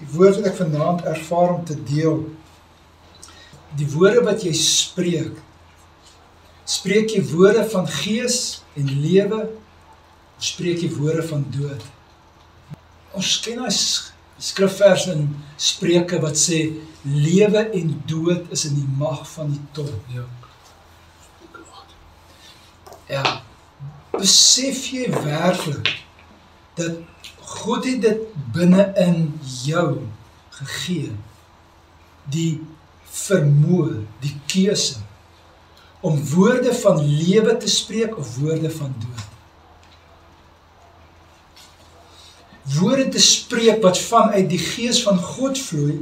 Die woord wat ek vanaand ervaar om te deel, die woorde wat jy spreek jy woorde van gees en lewe, of spreek jy woorde van dood? Ons ken die skrifvers in Spreuke wat sê, lewe en dood is in die mag van die tong. Ja, besef jy werklik, dat God het dit binne in jou gegee, die vermoë, die keuse, om woorde van lewe te spreek of woorde van dood. Woorde te spreek wat vanuit die gees van God vloei,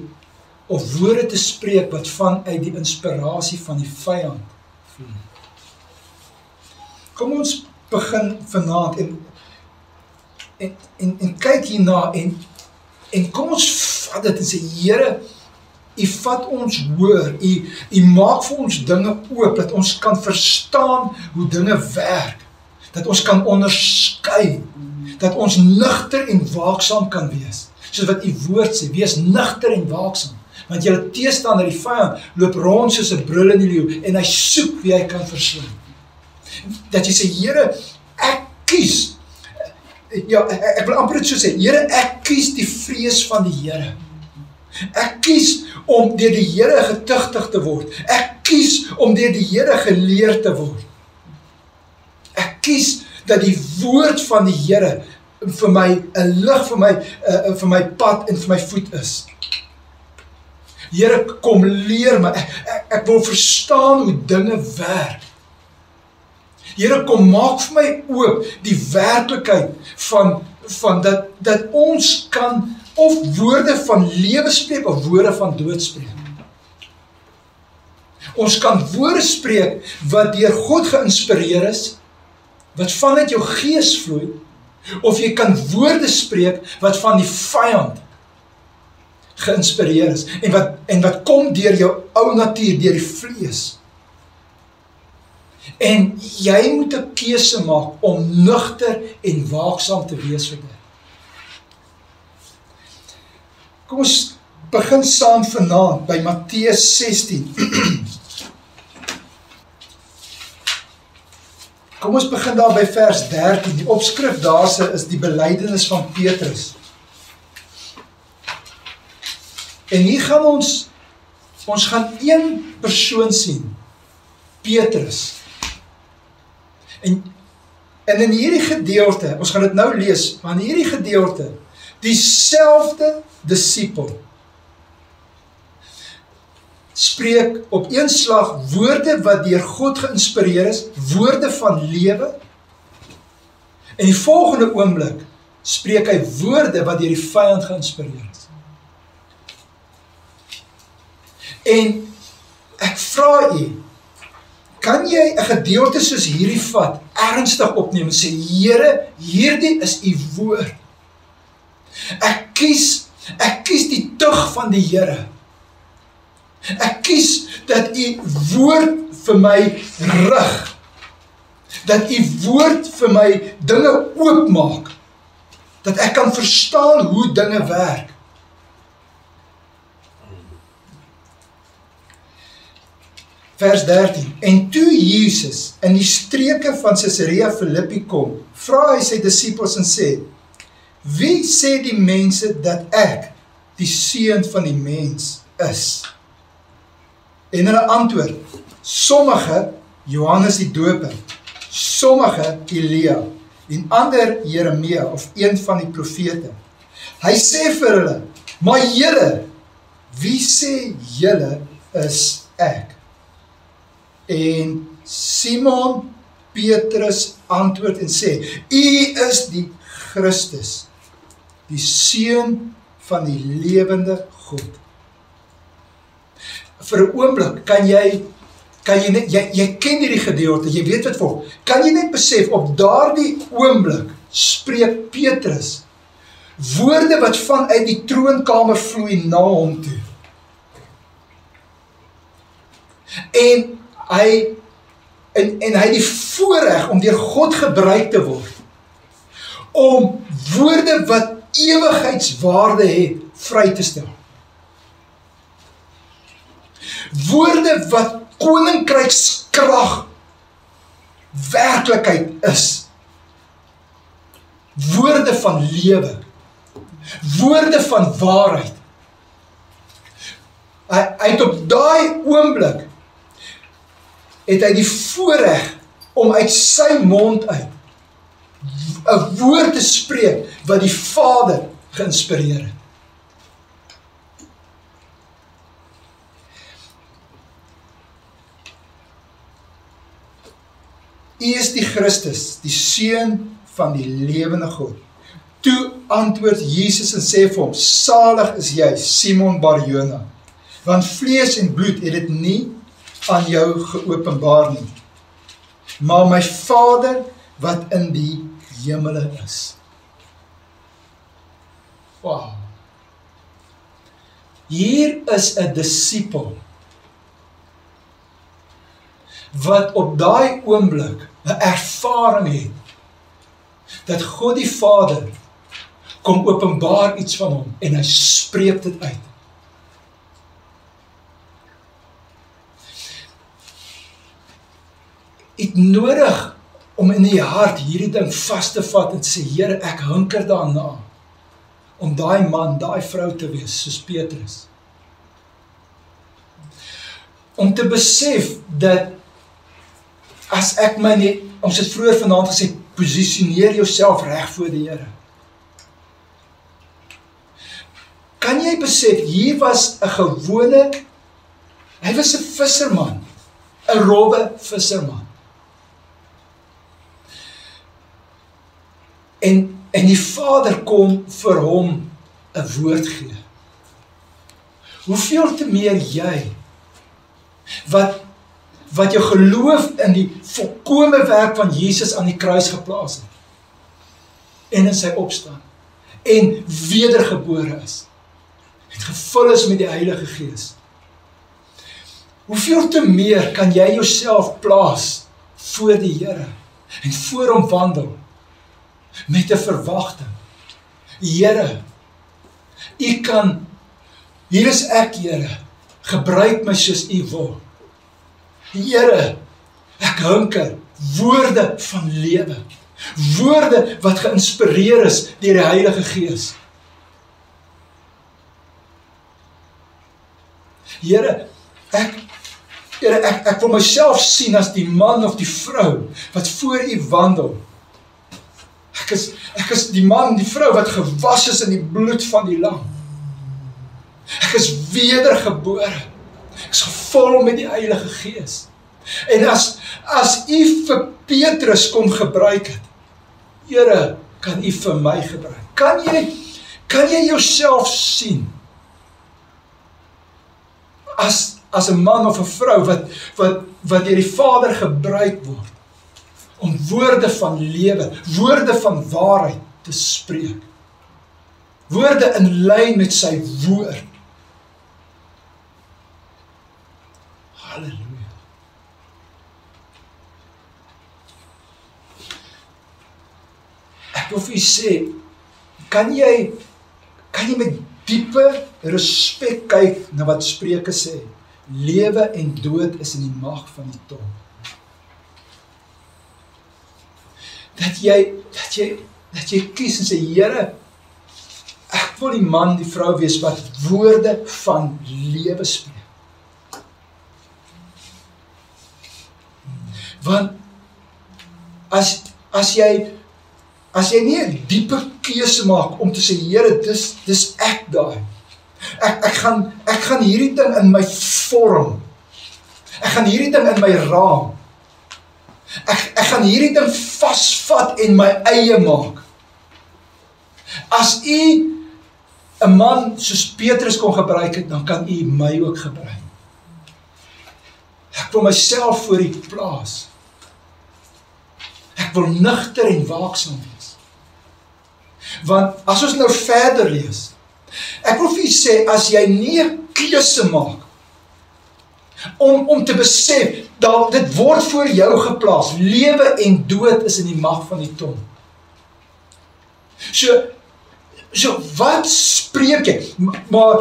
of woorde te spreek wat vanuit die inspirasie van die vyand vloei. Kom ons begin vanaand en kyk hierna en kom ons vat dit en sê, Here, U vat ons hoor, U maak vir ons dinge oop, dat ons kan verstaan hoe dinge werk, dat ons kan onderskei, dat ons nugter en waaksaam kan wees, soos wat U woord sê, wees nugter en waaksaam, want julle teestander, die vyand, loop rond soos 'n brullende leeu, en hy soek wie hy kan verslaan. Dat jy sê, Here, ek kies, ja, ek wil amper dit so sê, Here, ek kies die vrees van die Here. Ek kies om deur die Here getuigtig te word. Ek kies om deur die Here geleer te word. Ek kies dat die woord van die Here vir my 'n lig vir my pad en vir my voet is. Here, kom leer my. Ek wil verstaan hoe dinge werk. Here, kom maak vir my oop die werklikheid van dat ons kan of woorde van lewe spreek of woorde van dood spreek. Ons kan woorde spreek wat deur God geïnspireer is, wat vanuit jou gees vloei, of jy kan woorde spreek wat van die vyand geïnspireer is, en wat kom deur jou ou natuur, deur die vlees. En jy moet 'n keuse maak om nugter en waaksaam te wees vir dit. Kom ons begin saam vanaand by Matteus 16. Kom ons begin daar by vers 13. Die opskrif daarse is die belydenis van Petrus. En hier gaan ons gaan een persoon sien, Petrus. En in hierdie gedeelte, ons gaan dit nou lees, maar in hierdie gedeelte, dieselfde disipel spreek op een slag woorde wat deur God geïnspireer is, woorde van lewe, en die volgende oomblik spreek hy woorde wat deur die vyand geïnspireer is. En ek vra u, kan jy 'n gedeelte soos hierdie vat, ernstig opneem en sê, Here, hierdie is u woord. Ek kies die tug van die Here. Ek kies dat u woord vir my rig. Dat u woord vir my dinge oopmaak. Dat ek kan verstaan hoe dinge werk. Vers 13. En toe Jesus in die streke van Caesarea Philippi kom, vra hy sy disippels en sê, wie sê die mense dat ek die seun van die mens is? En hulle antwoord, sommige Johannes die Doper, sommige Elia, en ander Jeremia of een van die profete. Hy sê vir hulle, maar julle, wie sê julle is ek? En Simon Petrus antwoord en sê, u is die Christus, die seun van die lewende God. Vir 'n oomblik kan jy net, jy ken hierdie gedeelte, jy weet wat volg, kan jy net besef, op daardie oomblik spreek Petrus woorde wat vanuit die troonkamer vloei na hom toe. En hy die voorreg om deur God gebruik te word, om woorde wat ewigheidswaarde het, vry te stel. Woorde wat koninkrykskrag werklikheid is. Woorde van lewe. Woorde van waarheid. Hy het op daai oomblik het hy die voorreg om uit sy mond uit 'n woord te spreek wat die Vader geïnspireer het. U is die Christus, die Seun van die lewende God. Toe antwoord Jesus en sê vir hom, salig is jy, Simon Bar-Jona, want vlees en bloed het dit nie aan jou geopenbaar nie, maar my Vader wat in die hemele is. Wow. Hier is 'n disipel wat op daai oomblik 'n ervaring het dat God die Vader kom openbaar iets van hom en hy spreek dit uit. Het nodig om in die hart hierdie ding vas te vat en sê, Here, ek hunker daarna om daai man, daai vrou te wees, soos Petrus. Om te besef dat as ek my nie, ons het vroeër vanaand gesê, posisioneer jouself reg voor die Here. Kan jy besef, hier was 'n gewone, hy was 'n visserman, 'n robbe visserman. En die Vader kom vir hom 'n woord gee. Hoeveel te meer jy, wat jou geloof in die volkome werk van Jesus aan die kruis geplaas het, en in sy opstaan, en wedergebore is, het gevul is met die Heilige Gees. Hoeveel te meer kan jy jouself plaas voor die Here, en voor hom wandel, met 'n verwagting. Here, U kan, hier is ek, Here, gebruik my soos U wil. Here, ek hunker, woorde van lewe, woorde wat geïnspireer is deur die Heilige Gees. Here, ek wil myself sien as die man of die vrou wat voor U wandel. Ek is die man, die vrou wat gewas is in die bloed van die lam. Ek is wedergebore. Ek is gevul met die Heilige Gees. En as U vir Petrus kon gebruik het, Here, kan U vir my gebruik. Kan jy jouself sien as 'n man of 'n vrou wat deur die Vader gebruik word om woorde van lewe, woorde van waarheid te spreek. Woorde in lyn met sy woord. Halleluja. Ek wil vir u sê, kan jy met diepe respek kyk na wat Spreuke sê? Lewe en dood is in die mag van die tong. Dat jy kies en sê, Here, ek wil die man, die vrou wees wat woorde van lewe spreek. Want as jy nie 'n diepe keuse maak om te sê, Here, dis ek daai. Ek gaan hierdie ding in my vorm. Ek gaan hierdie ding in my raam. Ek gaan hierdie ding vasvat en my eie maak. As U 'n man soos Petrus kon gebruik het, dan kan U my ook gebruik. Ek wil myself voor U plaas. Ek wil nugter en waaksaam wees. Want as ons nou verder lees, ek wil vir u sê, as jy nie 'n keuse maak om te besef dat dit word voor jou geplaas, lewe en dood is in die mag van die tong. So So, wat spreek jy? Maar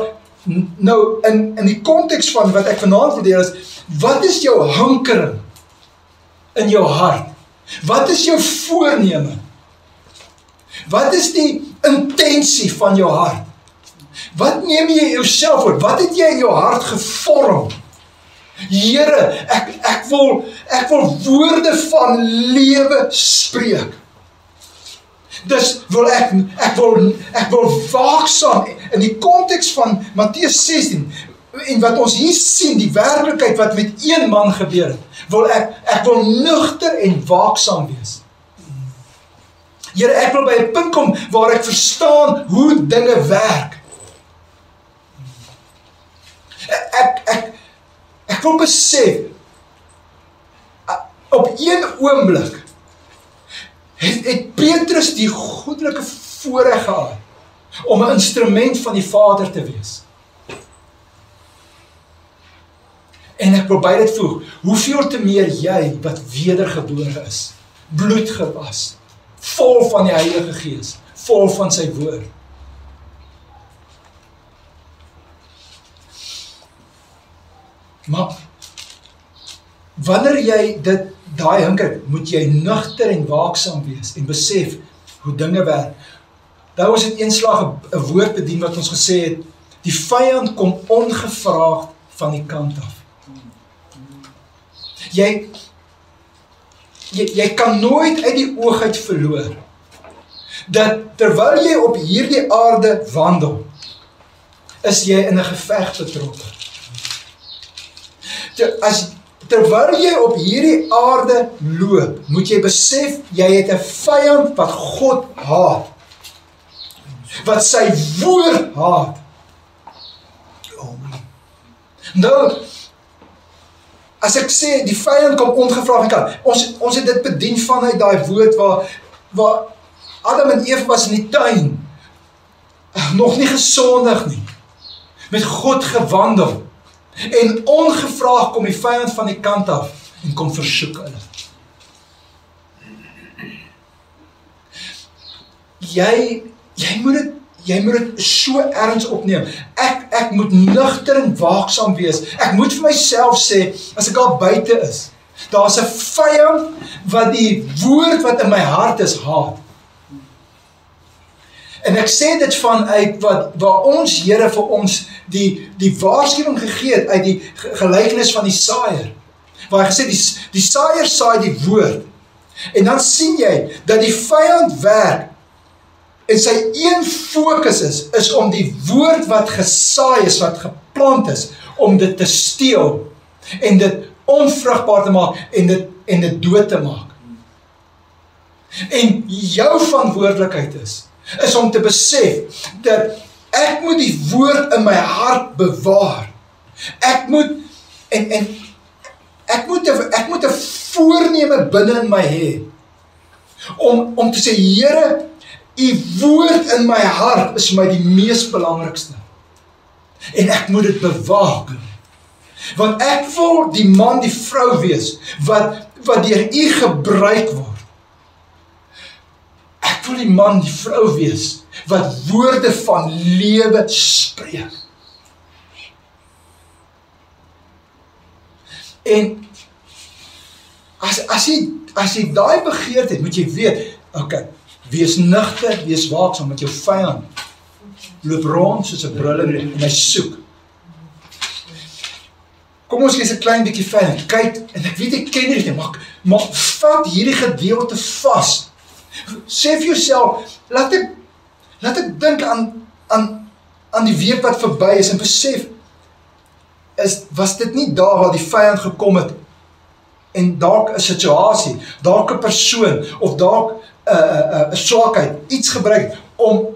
nou, in die konteks van wat ek vanaand wil deel is, wat is jou hankering in jou hart? Wat is jou voorneme? Wat is die intensie van jou hart? Wat neem jy jouself voor? Wat het jy in jou hart gevorm? Here, ek wil woorde van lewe spreek. Dus wil ek wil waaksaam in die konteks van Matteus 16 en wat ons hier sien, die werklikheid wat met een man gebeur het, ek wil nugter en waaksaam wees. Here, ek wil by 'n punt kom waar ek verstaan hoe dinge werk. Ek wil besef, op een oomblik het Petrus die goedelike voorreg gehad om 'n instrument van die Vader te wees. En ek wil by dit voeg, hoeveel te meer jy wat wedergebore is, bloedgewas, vol van die Heilige Gees, vol van sy woord. Maar wanneer jy daai hinker, moet jy nugter en waaksaam wees en besef hoe dinge werk. Daar was het eenslag 'n woord bedien wat ons gesê het, die vyand kom ongevraagd van die kant af. Jy kan nooit uit die oog uit verloor dat terwyl jy op hierdie aarde wandel, is jy in 'n geveg betrokke. Terwyl jy op hierdie aarde loop, moet jy besef, jy het 'n vyand wat God haat, wat sy woord haat. Nou, as ek sê, die vyand kom ongevraagd kan, ons het dit bedien vanuit daai woord waar Adam en Eva was in die tuin, nog nie gesondig nie, met God gewandel, en ongevraagd kom die vyand van die kant af, en kom versoek hulle. Jy moet dit so erns opneem. Ek moet nugter en waaksaam wees. Ek moet vir myself sê, as ek al buite is, daar's 'n vyand wat die woord wat in my hart is, haat. En ek sê dit vanuit waar ons Here vir ons die waarskuwing gegee het uit die gelykenis van die saaier. Waar hy gesê, die saaier saai die woord. En dan sien jy dat die vyand werk en sy een fokus is om die woord wat gesaai is, wat geplant is, om dit te steel en dit onvrugbaar te maak en dit dood te maak. En jou verantwoordelikheid is om te besef dat ek moet die woord in my hart bewaar. Ek moet 'n voorneme binne in my hê om te sê, Here, U woord in my hart is vir my die mees belangrikste. En ek moet dit bewaak. Want ek wil die man, die vrou wees wat deur U gebruik word. Ek wil die man, die vrou wees wat woorde van lewe spreek. En as jy daai begeerte het, moet jy weet, okay, wees nugter, wees waaksaam, met jou vyand loop rond soos 'n brulling en hy soek. Kom ons lees 'n klein bietjie verder. Kyk, en ek weet ek ken dit, maar vat hierdie gedeelte vas. Sê vir jouself, laat ek dink aan die week wat verby is en besef, was dit nie daar waar die vyand gekom het en dalk 'n situasie, dalk 'n persoon of dalk 'n swakheid, iets gebruik om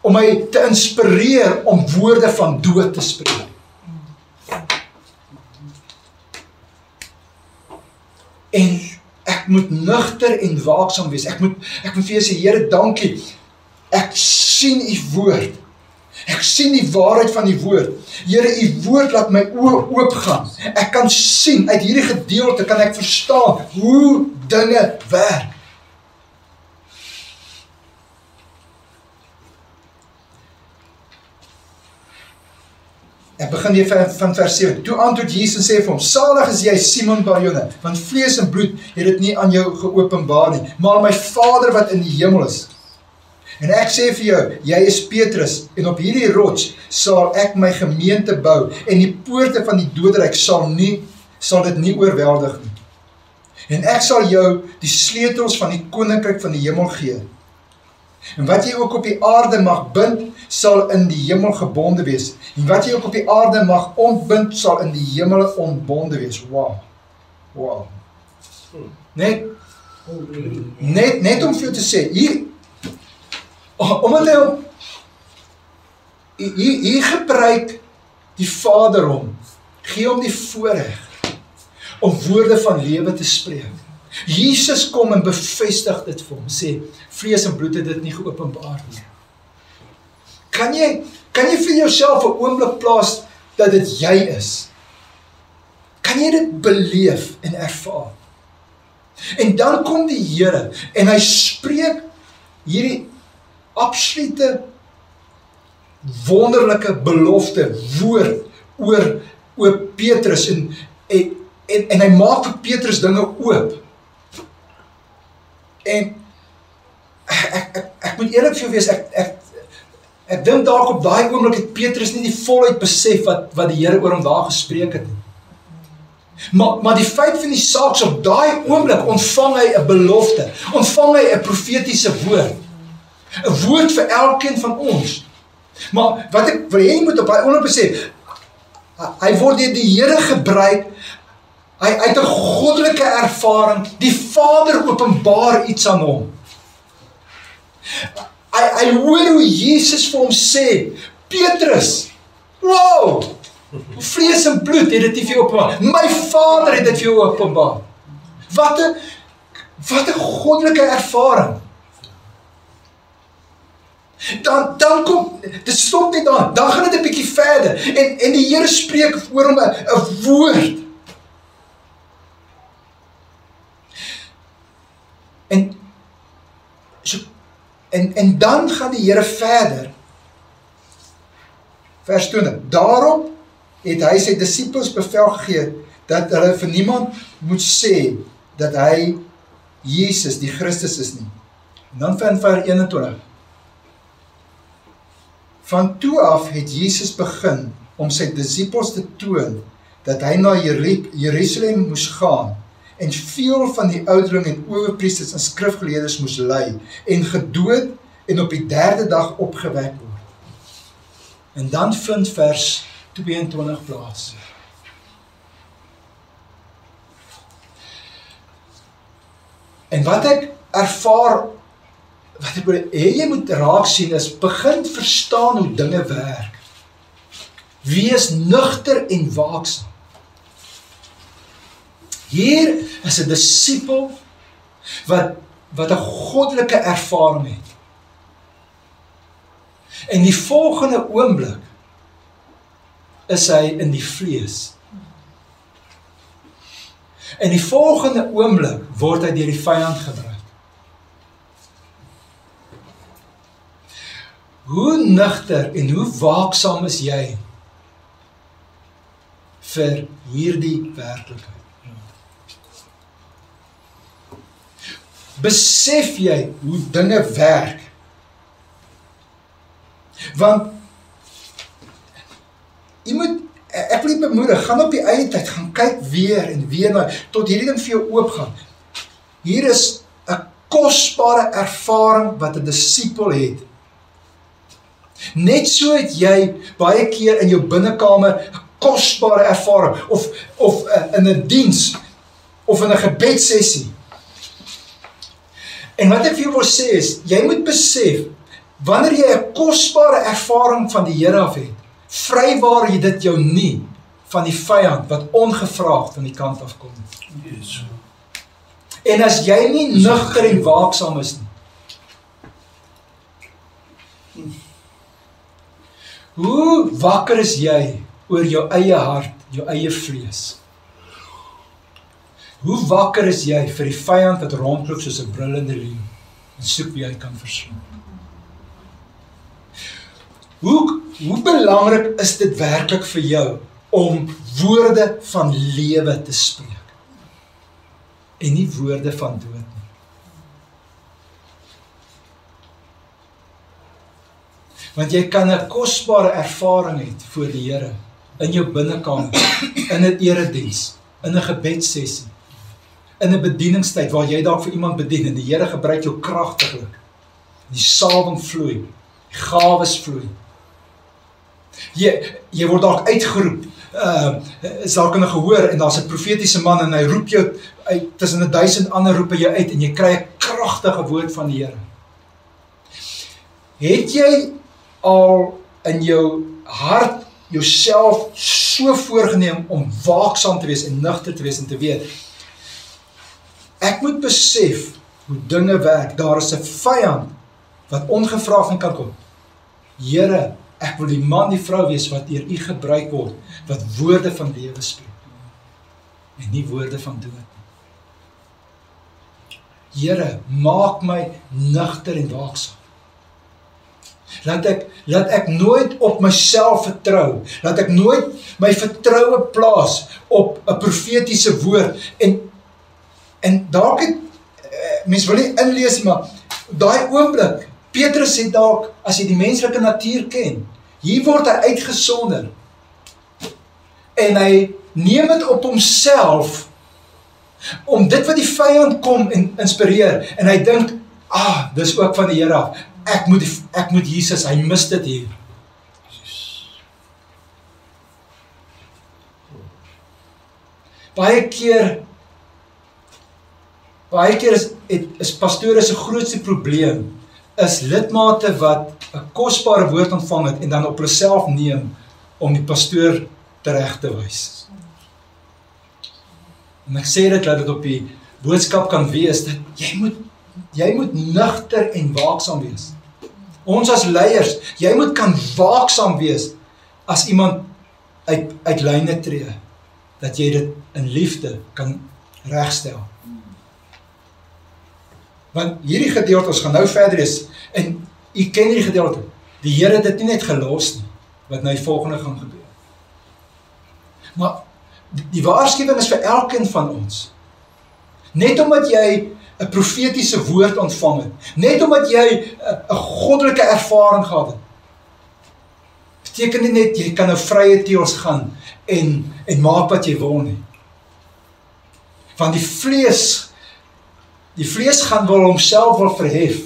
my te inspireer om woorde van dood te spreek. En ek moet nugter en waaksaam wees. Ek moet vir jou sê, Here, dankie. Ek sien U woord. Ek sien die waarheid van die woord. Here, U woord laat my oë oopgaan. Ek kan sien, uit hierdie gedeelte kan ek verstaan hoe dinge werk. Ek begin weer van vers 7. Toe antwoord Jesus en sê vir hom, salig is jy Simon Barjona, want vlees en bloed het dit nie aan jou geopenbaar nie, maar my Vader wat in die hemel is. En ek sê vir jou, jy is Petrus, en op hierdie rots sal ek my gemeente bou, en die poorte van die doderyk sal dit nie oorweldig nie. En ek sal jou die sleutels van die koninkryk van die hemel gee. En wat jy ook op die aarde mag bind, sal in die hemel gebonde wees. En wat jy ook op die aarde mag ontbind, sal in die hemel ontbonde wees. Wow. Wow. Net om vir jou te sê, omdat hy hier gebruik die Vader hom, gee hom die voorreg om woorde van lewe te spreek. Jesus kom en bevestig dit vir hom, sê, vlees en bloed het dit nie geopenbaar nie. Kan jy vir jouself 'n oomblik plaas dat dit jy is? Kan jy dit beleef en ervaar? En dan kom die Here en hy spreek hierdie absolute wonderlike belofte woord oor Petrus en hy maak vir Petrus dinge oop. En ek moet eerlik vir jou wees, ek dink dalk op daai oomblik het Petrus nie die volheid besef wat die Here oor hom daar gespreek het nie. Maar die feit van die saak is, op daai oomblik ontvang hy 'n belofte, ontvang hy 'n profetiese woord. 'n Woord vir elkeen van ons. Maar wat ek wil hê jy moet op daai oomblik besef, hy word deur die Here gebruik, hy het 'n goddelike ervaring, die Vader openbaar iets aan hom. Hy hoor hoe Jesus vir hom sê, Petrus, wow, vlees en bloed het dit nie vir jou openbaar, my Vader het dit vir jou openbaar. Wat 'n goddelike ervaring. Dan kom, dit stop net daar, dan gaan dit 'n bietjie verder, en die Here spreek oor hom 'n woord. En dan gaan die Here verder. Vers 20. Daarom het hy sy disippels bevel gegee dat hulle vir niemand moet sê dat hy Jesus die Christus is nie. En dan van vers 21. Van toe af het Jesus begin om sy disippels te toon dat hy na Jerusalem moes gaan en veel van die ouderlinge en owerpriesters en skrifgeleerdes moes ly en gedood en op die 3de dag opgewek word. En dan vind vers 22 plaas. En wat ek ervaar, wat ek wil hê jy moet raak sien is, begin verstaan hoe dinge werk. Wees nugter en waaksaam. Hier is 'n disipel wat 'n goddelike ervaring het. En die volgende oomblik is hy in die vlees. En die volgende oomblik word hy deur die vyand gebruik. Hoe nugter en hoe waaksaam is jy vir hierdie werklikheid? Besef jy hoe dinge werk? Want jy moet, ek wil jy bemoedig, gaan op die eie tyd, gaan kyk weer en weer tot hierdie ding vir jou oopgaan. Hier is 'n kosbare ervaring wat 'n disipel het. Net so het jy baie keer in jou binnekamer 'n kosbare ervaring, of in 'n diens, of in 'n gebedssessie. En wat ek vir jou wil sê is, jy moet besef, wanneer jy 'n kosbare ervaring van die Here af het, vrywaar jy dit jou nie van die vyand wat ongevraagd van die kant af kom. Yes. En as jy nie nugter en waaksaam is nie, hoe wakker is jy oor jou eie hart, jou eie vlees? Hoe wakker is jy vir die vyand wat rondloop soos 'n brullende leeu en soek wie hy kan verslaan? Hoe belangrik is dit werklik vir jou om woorde van lewe te spreek en nie woorde van dood nie? Want jy kan 'n kosbare ervaring hê voor die Here in jou binnekamer, in 'n erediens, in 'n gebedssessie, in 'n bedieningstyd waar jy dalk vir iemand bedien en die Here gebruik jou kragtiglik. Die salwing vloei, die gawes vloei. Jy word dalk uitgeroep, is dalk in 'n gehoor en daar's 'n profetiese man en hy roep jou uit tussen 1000 ander roepe jou uit en jy kry 'n kragtige woord van die Here. Het jy al in jou hart jouself so voorgenem om waaksaam te wees en nugter te wees en te weet, ek moet besef hoe dinge werk, daar is 'n vyand wat ongevraagd in kan kom. Here, ek wil die man, die vrou wees wat deur U gebruik word, wat woorde van lewe spreek en nie woorde van dood nie. Here, maak my nugter en waaksaam. Laat ek nooit op myself vertrou, laat ek nooit my vertroue plaas op 'n profetiese woord en dalk het mens wil nie inlees, maar daai oomblik, Petrus het dalk, as jy die menslike natuur ken, hier word hy uitgesonder en hy neem dit op homself om dit wat die vyand kom en inspireer en hy dink, dis ook van die Here af. Ek moet Jesus, hy mis dit hier. Baie keer is pastore se grootste probleem, is lidmate wat 'n kosbare woord ontvang het en dan op hulle self neem om die pastoor tereg te wys. En ek sê dit, dat dit op die boodskap kan wees, dat jy moet nugter en waaksaam wees. Ons as leiers, jy moet kan waaksaam wees as iemand uit lyne tree, dat jy dit in liefde kan regstel. Want hierdie gedeelte, ons gaan nou verder is, en u ken hierdie gedeelte, die Here het dit nie net gelos nie, wat nou die volgende gaan gebeur. Maar die waarskuwing is vir elkeen van ons. Net omdat jy 'n profetiese woord ontvang het, net omdat jy 'n goddelike ervaring gehad het, beteken nie net jy kan nou vrye teels gaan en maak wat jy wil nie. Want die vlees gaan wel homself wil verhef.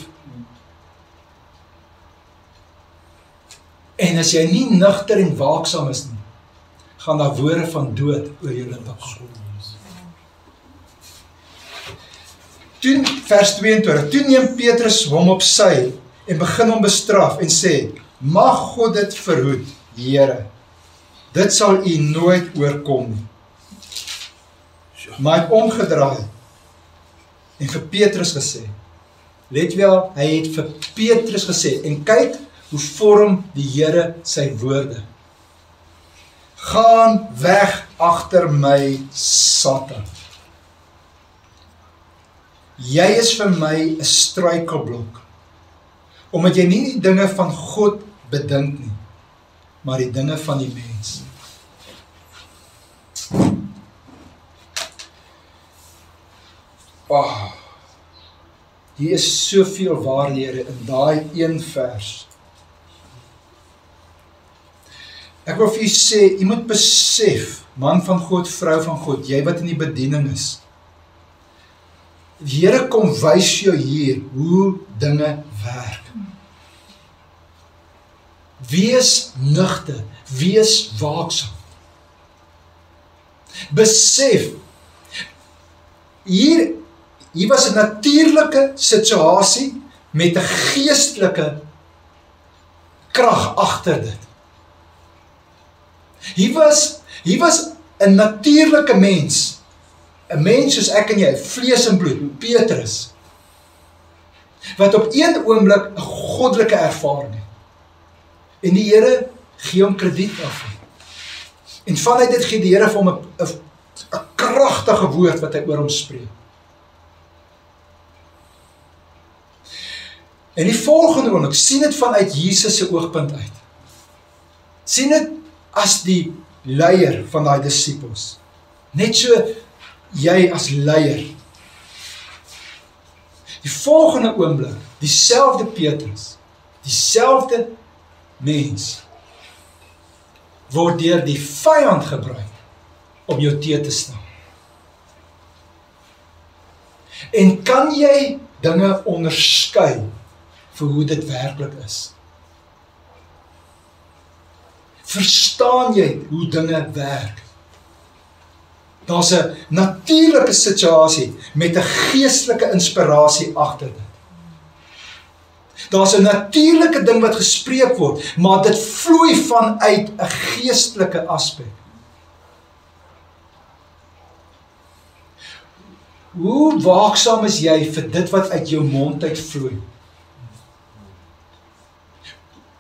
En as jy nie nugter en waaksaam is nie, gaan daar woorde van dood oor jou lippe kom. Toe, vers 22, toe neem Petrus hom op sy en begin hom bestraf en sê, mag God dit verhoed, Here, dit sal u nooit oorkom nie. Maar hy het omgedraai en vir Petrus gesê, let wel, hy het vir Petrus gesê, en kyk hoe vorm die Here sy woorde. Gaan weg agter my, Satan. Jy is vir my 'n struikelblok, omdat jy nie die dinge van God bedink nie, maar die dinge van die mens. Hier is soveel waarhede in daai een vers. Ek wil vir u sê, u moet besef, man van God, vrou van God, jy wat in die bediening is, die Here kom wys jou hier hoe dinge werk. Wees nugter, wees waaksaam. Besef, hier was 'n natuurlike situasie met 'n geestelike krag agter dit. Hier was 'n natuurlike mens, 'n mens soos ek en jy, vlees en bloed, Petrus, wat op een oomblik 'n goddelike ervaring het. En die Here gee hom krediet daarvoor. En vanuit dit gee die Here vir hom 'n kragtige woord wat hy oor hom spreek. En die volgende oomblik sien dit vanuit Jesus se oogpunt uit. sien dit as die leier van daai disippels. Net so jy as leier. Die volgende oomblik, dieselfde Petrus, dieselfde mens, word deur die vyand gebruik om jou teë te staan. En kan jy dinge onderskei vir hoe dit werklik is? Verstaan jy hoe dinge werk? Daar's 'n natuurlike situasie met 'n geestelike inspirasie agter dit. Daar's 'n natuurlike ding wat gespreek word, maar dit vloei vanuit 'n geestelike aspek. Hoe waaksaam is jy vir dit wat uit jou mond uitvloei?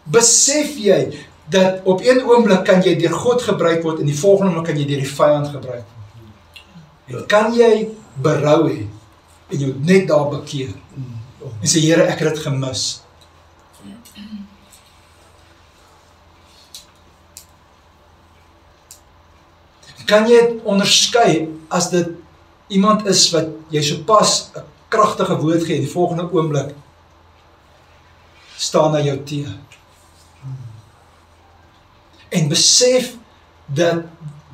Besef jy dat op een oomblik kan jy deur God gebruik word en die volgende oomblik kan jy deur die vyand gebruik word? En kan jy berou hê en jou net daar bekeer en sê, Here, ek het dit gemis. Kan jy dit onderskei as dit iemand is wat jy sopas 'n kragtige woord gee en die volgende oomblik staan na jou teë? En besef dat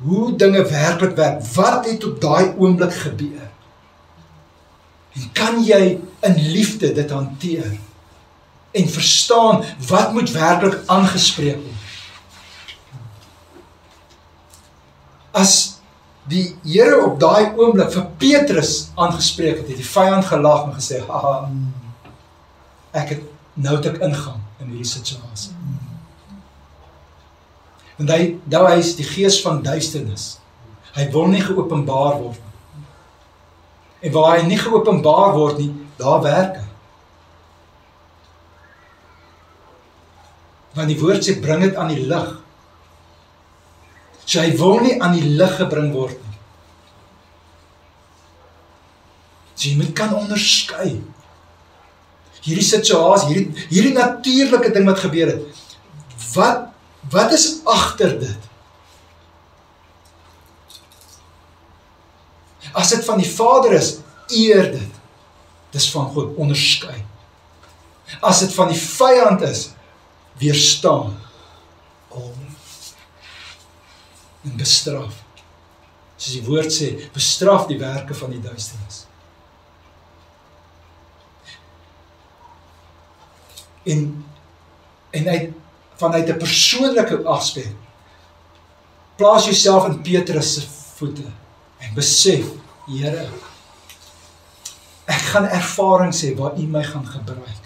hoe dinge werklik werk, wat het op daai oomblik gebeur? En kan jy in liefde dit hanteer? En verstaan wat moet werklik aangespreek word? As die Here op daai oomblik vir Petrus aangespreek het die vyand gelag en gesê, haha, nou het ek ingang in hierdie situasie. Want hy is die gees van duisternis. Hy wil nie geopenbaar word nie. En waar hy nie geopenbaar word nie, daar werk hy. Want die woord sê, bring dit aan die lig. So hy wil nie aan die lig gebring word nie. So jy moet kan onderskei. Hierdie situasie, hierdie natuurlike ding wat gebeur het. Wat is agter dit? As dit van die Vader is, eer dit. Dis van God, onderskei. As dit van die vyand is, weerstaan. En bestraf. Soos die woord sê, bestraf die werke van die duisternis. En vanuit 'n persoonlike aspek, plaas jouself in Petrus se voete en besef, Here, ek gaan ervaring sê waar U my gaan gebruik.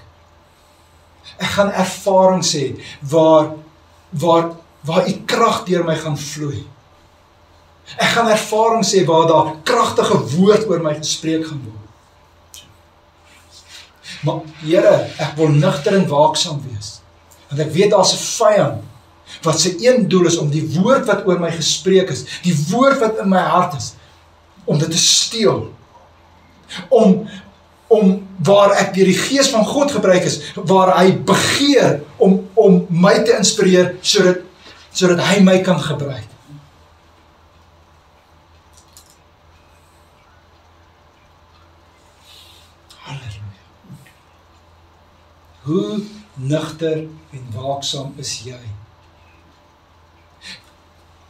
Ek gaan ervaring sê waar U krag deur my gaan vloei. Ek gaan ervaring sê waar daar kragtige woord oor my gespreek gaan word. Maar Here, ek wil nugter en waaksaam wees. Want ek weet daar's 'n vyand wat sy een doel is om die woord wat oor my gespreek is, die woord wat in my hart is, om dit te steel. Om waar ek deur die gees van God gebruik is, waar hy begeer om my te inspireer sodat hy my kan gebruik. Halleluja. Hoe nugter en waaksaam is jy?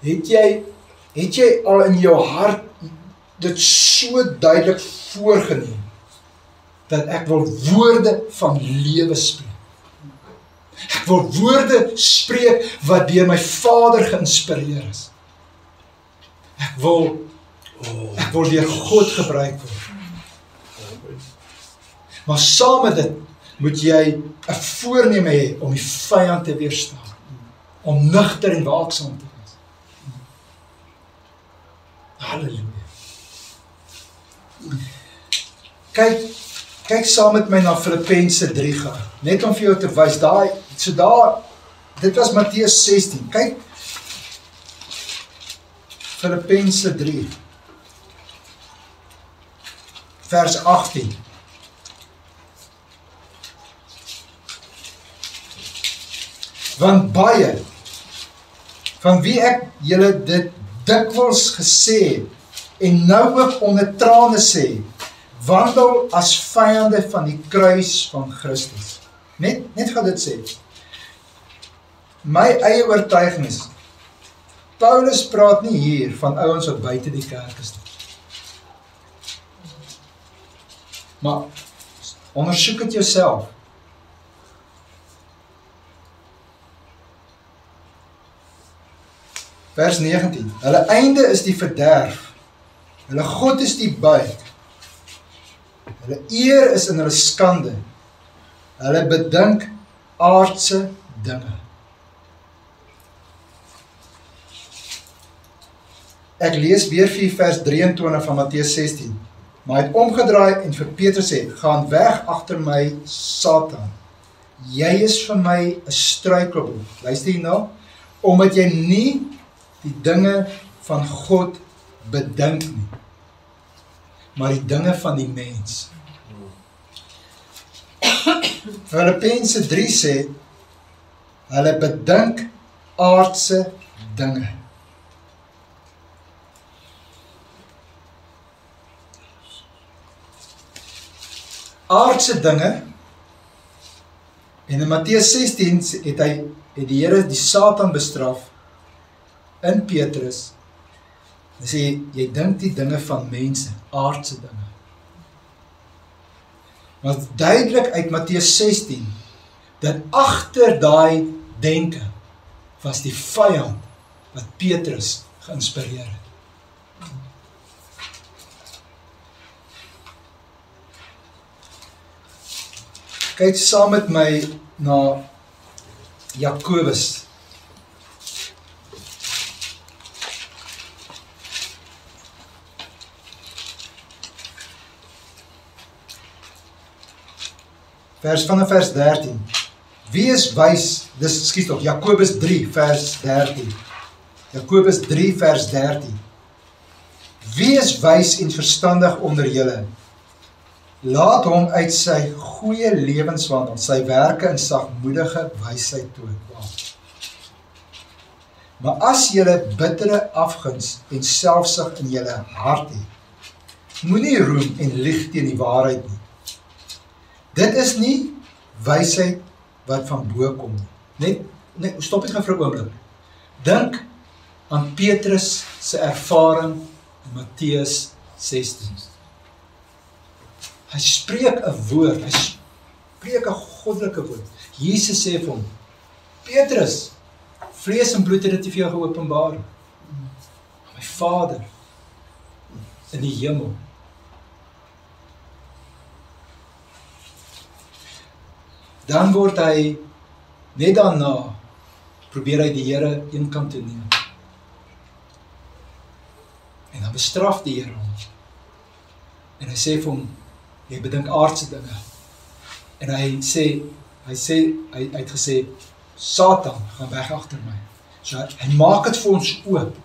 Het jy al in jou hart dit so duidelik voorgeneem dat ek wil woorde van lewe spreek? Ek wil woorde spreek wat deur my Vader geïnspireer is. Ek wil deur God gebruik word. Maar saam met dit moet jy 'n voorneme hê om die vyand te weerstaan, om nugter en waaksaam te wees. Halleluja. Kyk saam met my na Filippense 3 gaan. Net om vir jou te wys, dit was Matteus 16. Kyk, Filippense 3, vers 18. Want baie van wie ek julle dit dikwels gesê en nou ook onder trane sê, wandel as vyande van die kruis van Christus. Net gaan dit sê. My eie oortuiging is, Paulus praat nie hier van ouens wat buite die kerk is nie. Maar ondersoek het jouself. Vers 19. Hulle einde is die verderf. Hulle God is die buit. Hulle eer is in hulle skande. Hulle bedink aardse dinge. Ek lees weer vir vers 23 van Matteus 16. Maar hy het omgedraai en vir Petrus sê, gaan weg agter my, Satan. Jy is vir my 'n struikelblok. Luister hier nou, omdat jy nie die dinge van God bedink nie, maar die dinge van die mens. Filippense 3 sê, hulle bedink aardse dinge. Aardse dinge, en in Matteus 16 het die Here die Satan bestraf in Petrus. Hy sê, jy dink die dinge van mense, aardse dinge. Maar duidelik uit Matteus 16, dat agter daai denke, was die vyand, wat Petrus geïnspireer het. Kyk saam met my na Jakobus. Vanaf vers 13. Wie is wys, Jakobus 3 vers 13. Jakobus 3 vers 13. Wie is wys en verstandig onder julle? Laat hom uit sy goeie lewenswandel, sy werke in sagmoedige wysheid toon. Wow. Maar as julle bittere afguns en selfsug in julle hart het, moenie roem en lieg teen die waarheid nie. Dit is nie wysheid wat van bo kom nie. Net stop dit gou vir 'n oomblik. Dink aan Petrus se ervaring in Matteus 16. Hy spreek 'n woord, hy spreek 'n goddelike woord. Jesus sê vir hom, Petrus, vlees en bloed het dit vir jou geopenbaar. My Vader in die hemel. Dan word hy, net daarna, probeer hy die Here een kant toe neem. En dan bestraf die Here hom. En hy sê vir hom, jy bedink aardse dinge. En hy het gesê, Satan, gaan weg agter my. So hy maak dit vir ons oop.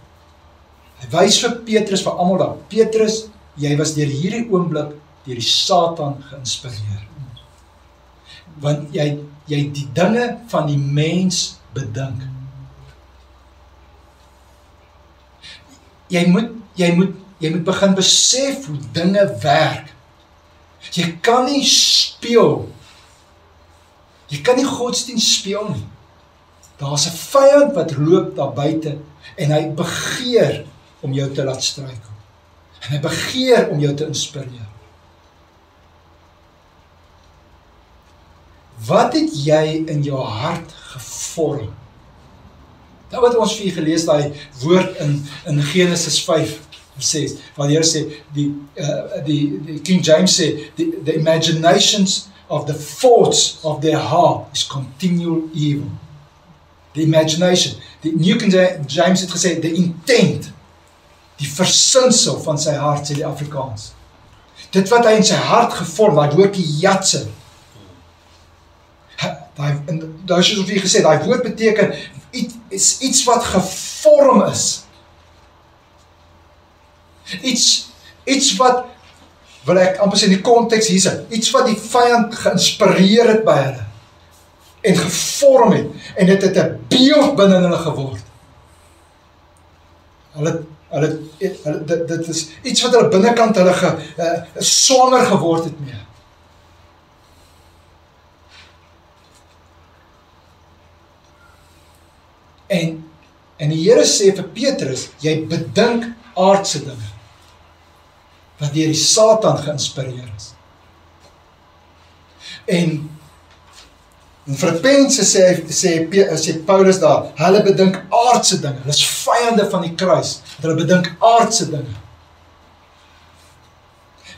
Hy wys vir Petrus, vir almal daar, Petrus, jy was deur hierdie oomblik, deur die Satan geïnspireer. Want jy die dinge van die mens bedink. Jy moet begin besef hoe dinge werk. Jy kan nie speel. Jy kan nie godsdienst speel nie. Daar's 'n vyand wat loop daar buite en hy begeer om jou te laat struikel. En hy begeer om jou te inspireer. Wat het jy in jou hart gevorm? Nou wat ons vir gelees, daai woord in Genesis 5, vers 6, waar die Here sê, die King James sê, the imaginations of the thoughts of their heart is continual evil. The imagination, die New King James het gesê, the intent, die versinsel van sy hart, sê die Afrikaans. Dit wat hy in sy hart gevorm, daai woordjie jatse, daar is soos wie gesê, daai woord beteken iets wat gevorm is. Iets wat, wil ek amper sê in die konteks hier, iets wat die vyand geïnspireer het by hulle, en gevorm het, en dit het 'n beeld binne hulle geword. dit is iets wat hulle binnekant hulle swanger geword het mee. En die Here sê vir Petrus, jy bedink aardse dinge, wat deur die Satan geïnspireer is. En in Filippense sê Paulus daar, hulle bedink aardse dinge, hulle is vyande van die kruis, hulle bedink aardse dinge.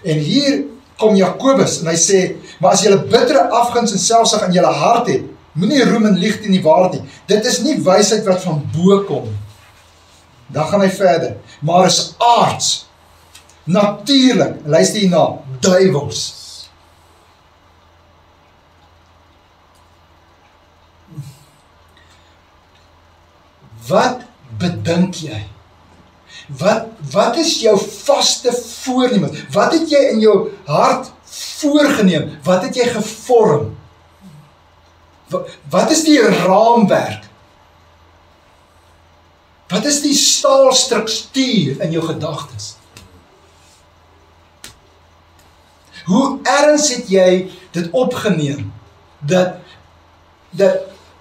En hier kom Jakobus en hy sê, maar as julle bittere afguns en selfsug in julle hart het, moenie roem en lieg teen die waarheid nie. Dit is nie wysheid wat van bo kom. Dan gaan hy verder, maar is aards, natuurlik, luister hierna, duiwels. Wat bedink jy? Wat is jou vaste voorneem? Wat het jy in jou hart voorgeneem? Wat het jy gevorm? Wat is die raamwerk? Wat is die staalstruktuur in jou gedagtes? Hoe erns het jy dit opgeneem? Dat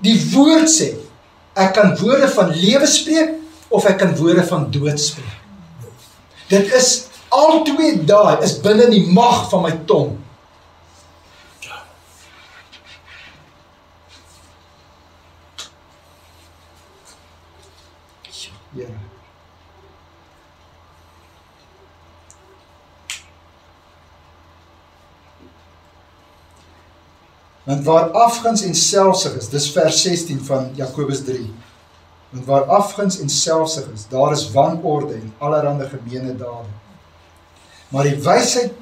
die woord sê, ek kan woorde van lewe spreek, of ek kan woorde van dood spreek. Dit is, al twee daai is binne die mag van my tong. Ja. Want waar afguns en selfsug is, dis vers 16 van Jakobus 3. Want waar afguns en selfsug is, daar is wanorde en allerhande gemene dade. Maar die wysheid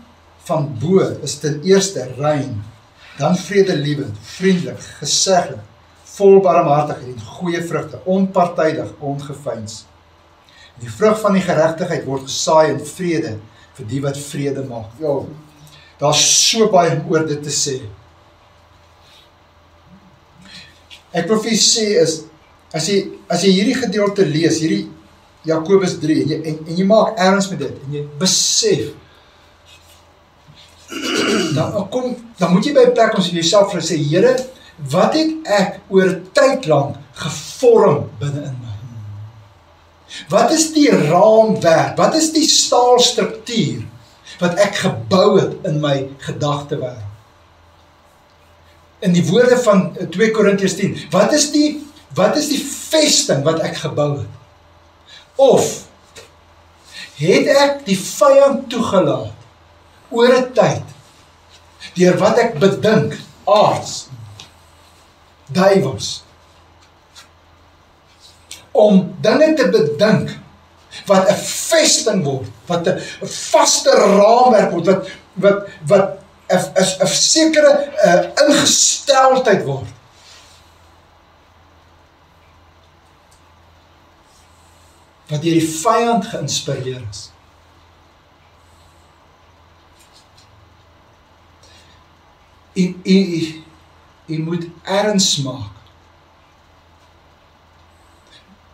van bo is ten eerste rein, dan vredelievend, vriendelik, geseglik, vol barmhartigheid en goeie vrugte, onpartydig, ongeveins. Die vrug van die geregtigheid word gesaai in vrede vir die wat vrede maak. Ja, daar is so baie om oor dit te sê. Ek wil vir jy sê is, as jy hierdie gedeelte lees, hierdie Jakobus 3, en jy maak erns met dit, en jy besef, dan moet jy by 'n plek om jouself sê, Here, wat het ek oor 'n tyd lank gevorm binne in my? Wat is die raamwerk, wat is die staalstruktuur, wat ek gebou het in my gedagtewêreld? In die woorde van 2 Korintiërs 10, wat is die vesting wat ek gebou het? Of het ek die vyand toegelaat oor 'n tyd deur wat ek bedink, aards, duiwels, om dinge te bedink wat 'n vesting word, wat 'n vaste raamwerk word, wat 'n sekere ingesteldheid word. Wat deur die vyand geïnspireer is. U moet erns maak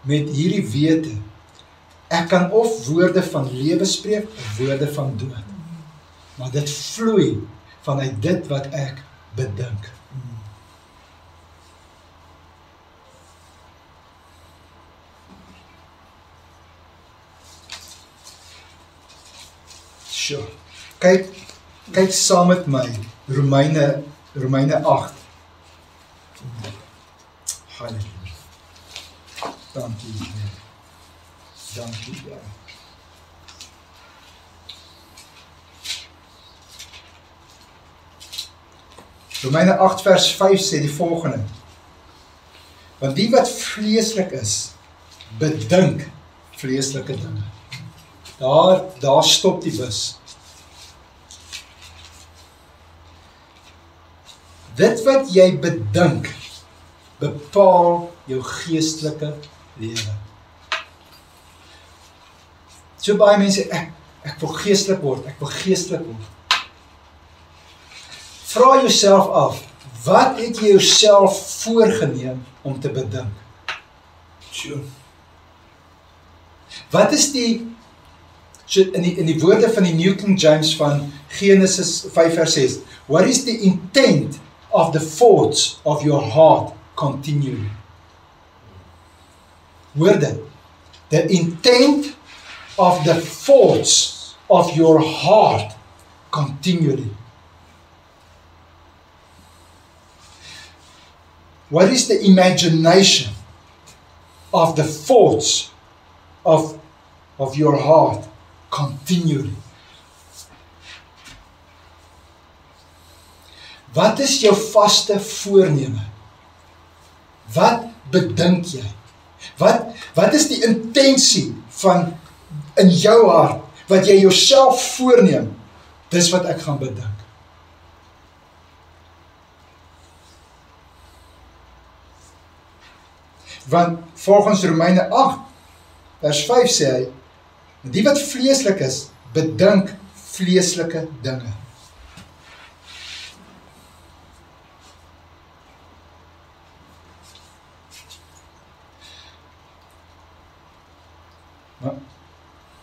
met hierdie wete. Ek kan of woorde van lewe spreek, of woorde van dood. Maar dit vloei vanuit dit wat ek bedink. Sure. Kyk saam met my, Romeine 8. Halleluja. Dankie, Heer. Dankie, Heer. Romeine 8 vers 5 sê die volgende. Want die wat vleeslik is, bedink vleeslike dinge. Daar stop die bus. Dit wat jy bedink, bepaal jou geestelike lewe. So baie mense, ek wil geestelik word, ek wil geestelik word. Vra jouself af, wat het jy jouself voorgeneem om te bedink? Sure. Wat is in die woorde van die New King James van Genesis 5 vers 6, what is the intent of the thoughts of your heart continually? Hoor dit. The intent of the thoughts of your heart continually. What is the imagination of the thoughts of your heart continually? Wat is jou vaste voorneme? Wat bedink jy? Wat is die intensie van in jou hart, wat jy jouself voorneem? Dis wat ek gaan bedink. Want volgens Romeine 8, vers 5 sê hy, die wat vleeslik is, bedink vleeslike dinge.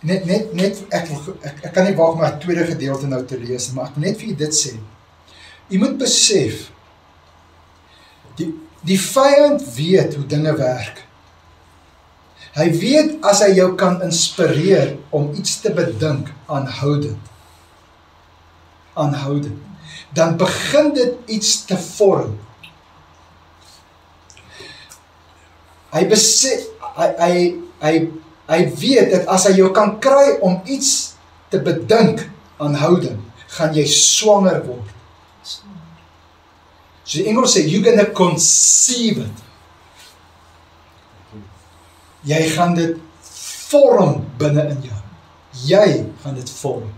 Ek kan nie waag om my tweede gedeelte nou te lees, maar ek wil net vir jy dit sê. Jy moet besef, die vyand weet hoe dinge werk. Hy weet as hy jou kan inspireer om iets te bedink aanhoudend, dan begin dit iets te vorm. Hy weet dat as hy jou kan kry om iets te bedink aanhoudend, gaan jy swanger word. So die Engels sê, you're gonna conceive it. Jy gaan dit vorm binne in jou. Jy gaan dit vorm.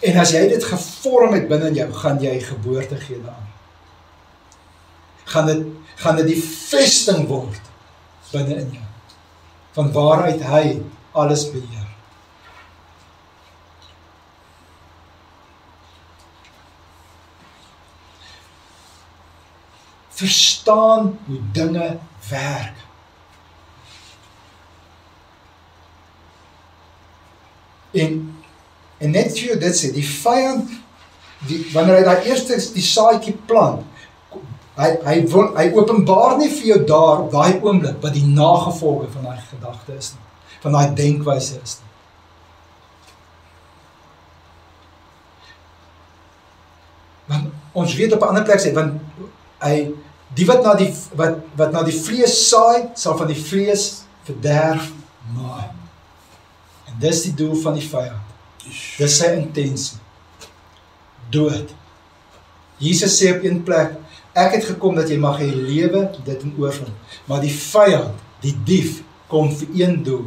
En as jy dit gevorm het binne in jou, gaan jy geboorte gee daaraan. Gaan dit die vesting word binne in jou, van waaruit hy alles beheer. Verstaan hoe dinge werk. En net vir jou dit sê, die vyand, wanneer hy daar eerst die saadjie plant, hy openbaar nie vir jou daar, op daai oomblik, wat die nagevolge van daai gedagte is nie, van daai denkwyse is nie. Want ons weet op 'n ander plek sê, want die wat na die vlees saai, sal van die vlees verderf maai. En dis die doel van die vyand. Dis sy intensie. Dood. Jesus sê op een plek, ek het gekom dat jy mag hê lewe, dit in oorvloed. Maar die vyand, die dief, kom vir een doel.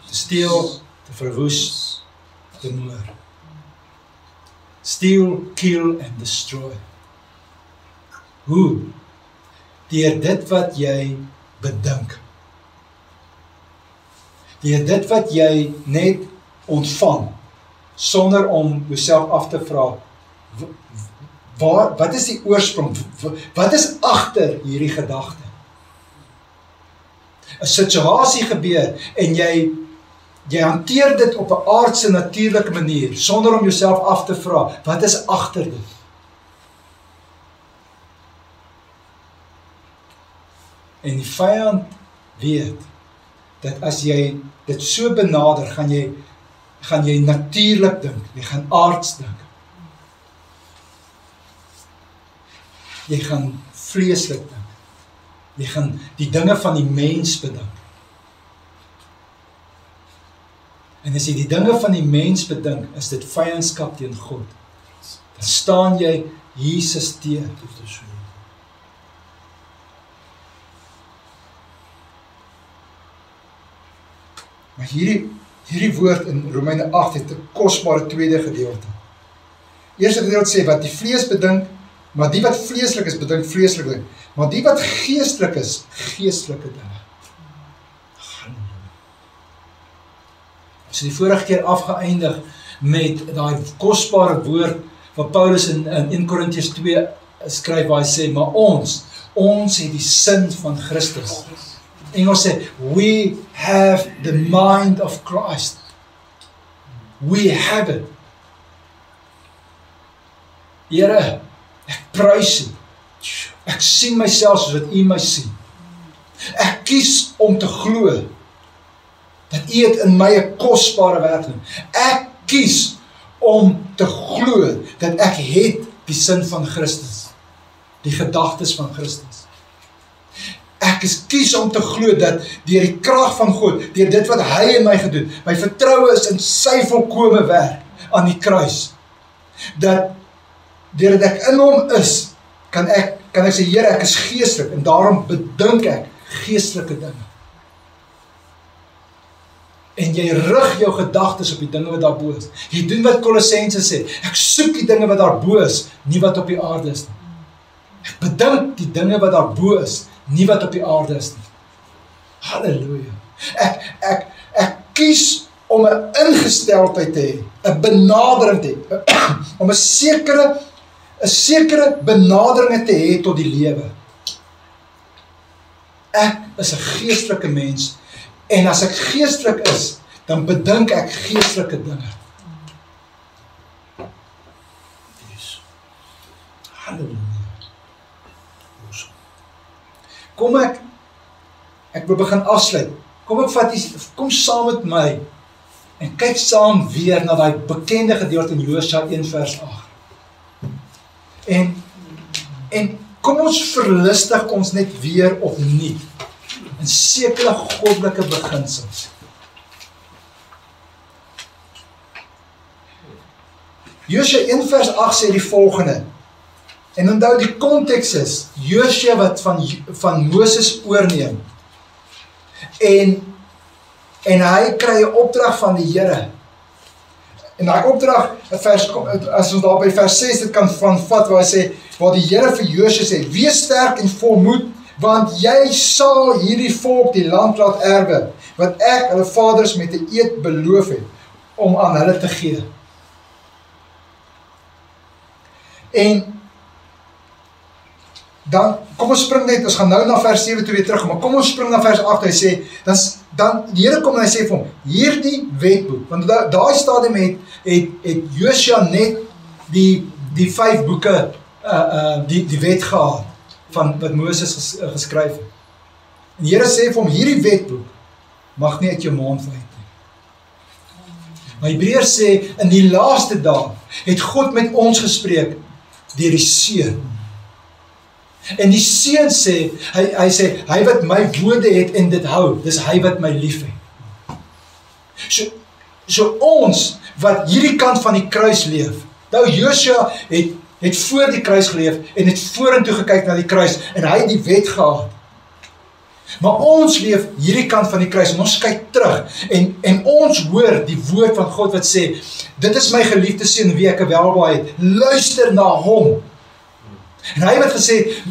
Te steel, te verwoes, te moord. Steal, kill and destroy. Hoe? Deur dit wat jy bedink. Deur dit wat jy net ontvang, sonder om jouself af te vra, wat is die oorsprong? Wat is agter hierdie gedagte? 'n Situasie gebeur en jy hanteer dit op 'n aardse natuurlike manier, sonder om jouself af te vra, wat is agter dit? En die vyand weet, dat as jy dit so benader, gaan jy natuurlik dink, jy gaan aards dink. Jy gaan vleeslik dink. Jy gaan die dinge van die mens bedink. En as jy die dinge van die mens bedink, is dit vyandskap teen God. Dan staan jy Jesus teen. Maar hierdie woord in Romeine 8 het 'n kosbare tweede gedeelte. Eerste gedeelte sê, wat die vlees bedink, maar die wat vleeslik is, bedink vleeslike dinge. Maar die wat geestelik is, geestelike dinge. So die vorige keer afgeëindig met daai kosbare woord wat Paulus in 1 Korintiërs 2 skryf, waar hy sê, maar ons ons het die sin van Christus. Engels sê, we have the mind of Christ. We have it. Here, ek prys U. Ek sien myself soos wat U my sien. Ek kies om te glo dat U het in my 'n kosbare werk doen. Ek kies om te glo dat ek het die sin van Christus, die gedagtes van Christus. Ek kies om te glo dat deur die krag van God, deur dit wat hy in my gedoen, my vertroue is in sy volkome werk aan die kruis. Dat deurdat ek in hom is, kan ek sê, Here, ek is geestelik en daarom bedink ek geestelike dinge. En jy rig jou gedagtes op die dinge wat daarbo is. Jy doen wat Kolossense sê, ek soek die dinge wat daarbo is, nie wat op die aarde is nie. Ek bedink die dinge wat daarbo is, nie wat op die aarde is nie. Halleluja. Ek kies om 'n ingesteldheid te hê, 'n benadering te hê, om 'n sekere benadering te hê tot die lewe. Ek is 'n geestelike mens, en as ek geestelik is, dan bedink ek geestelike dinge. Yes. Halleluja. Kom ek wil begin afsluit. Kom saam met my, en kyk saam weer na daai bekende gedeelte in Josua 1 vers 8. En kom ons verlustig ons net weer opnuut in sekere goddelike beginsels. Josua 1 vers 8 sê die volgende, en onthou die konteks is, Josua wat van Moses oorneem, en hy kry 'n opdrag van die Here, en daai opdrag, as ons daar by vers 6 dit kan vanvat, waar hy sê, waar die Here vir Josua sê, wees sterk en volmoed, want jy sal hierdie volk die land laat erwe, wat ek hulle vaders met 'n eed beloof het, om aan hulle te gee. En dan, kom ons spring net, ons gaan nou na vers 7 toe weer terug, maar kom ons spring na vers 8, hy sê, dan die Here kom en hy sê vir hom, hierdie wetboek, want daai stadium het Josua net die 5 boeke, die wet gehad, van wat Moses geskryf het. En die Here sê vir hom, hierdie wetboek mag nie uit jou mond uit nie. Maar Hebreërs sê, in die laaste dae het God met ons gespreek deur die Seun. En die Seun sê, hy sê, hy wat my woorde het en dit hou, dis hy wat my lief het. So ons, wat hierdie kant van die kruis leef, nou Josua het voor die kruis geleef, en het vorentoe gekyk na die kruis, en hy het die wet gehad. Maar ons leef hierdie kant van die kruis, en ons kyk terug, en ons hoor die woord van God wat sê, dit is my geliefde seun wie ek welbehae het, luister na hom. En hy het gesê,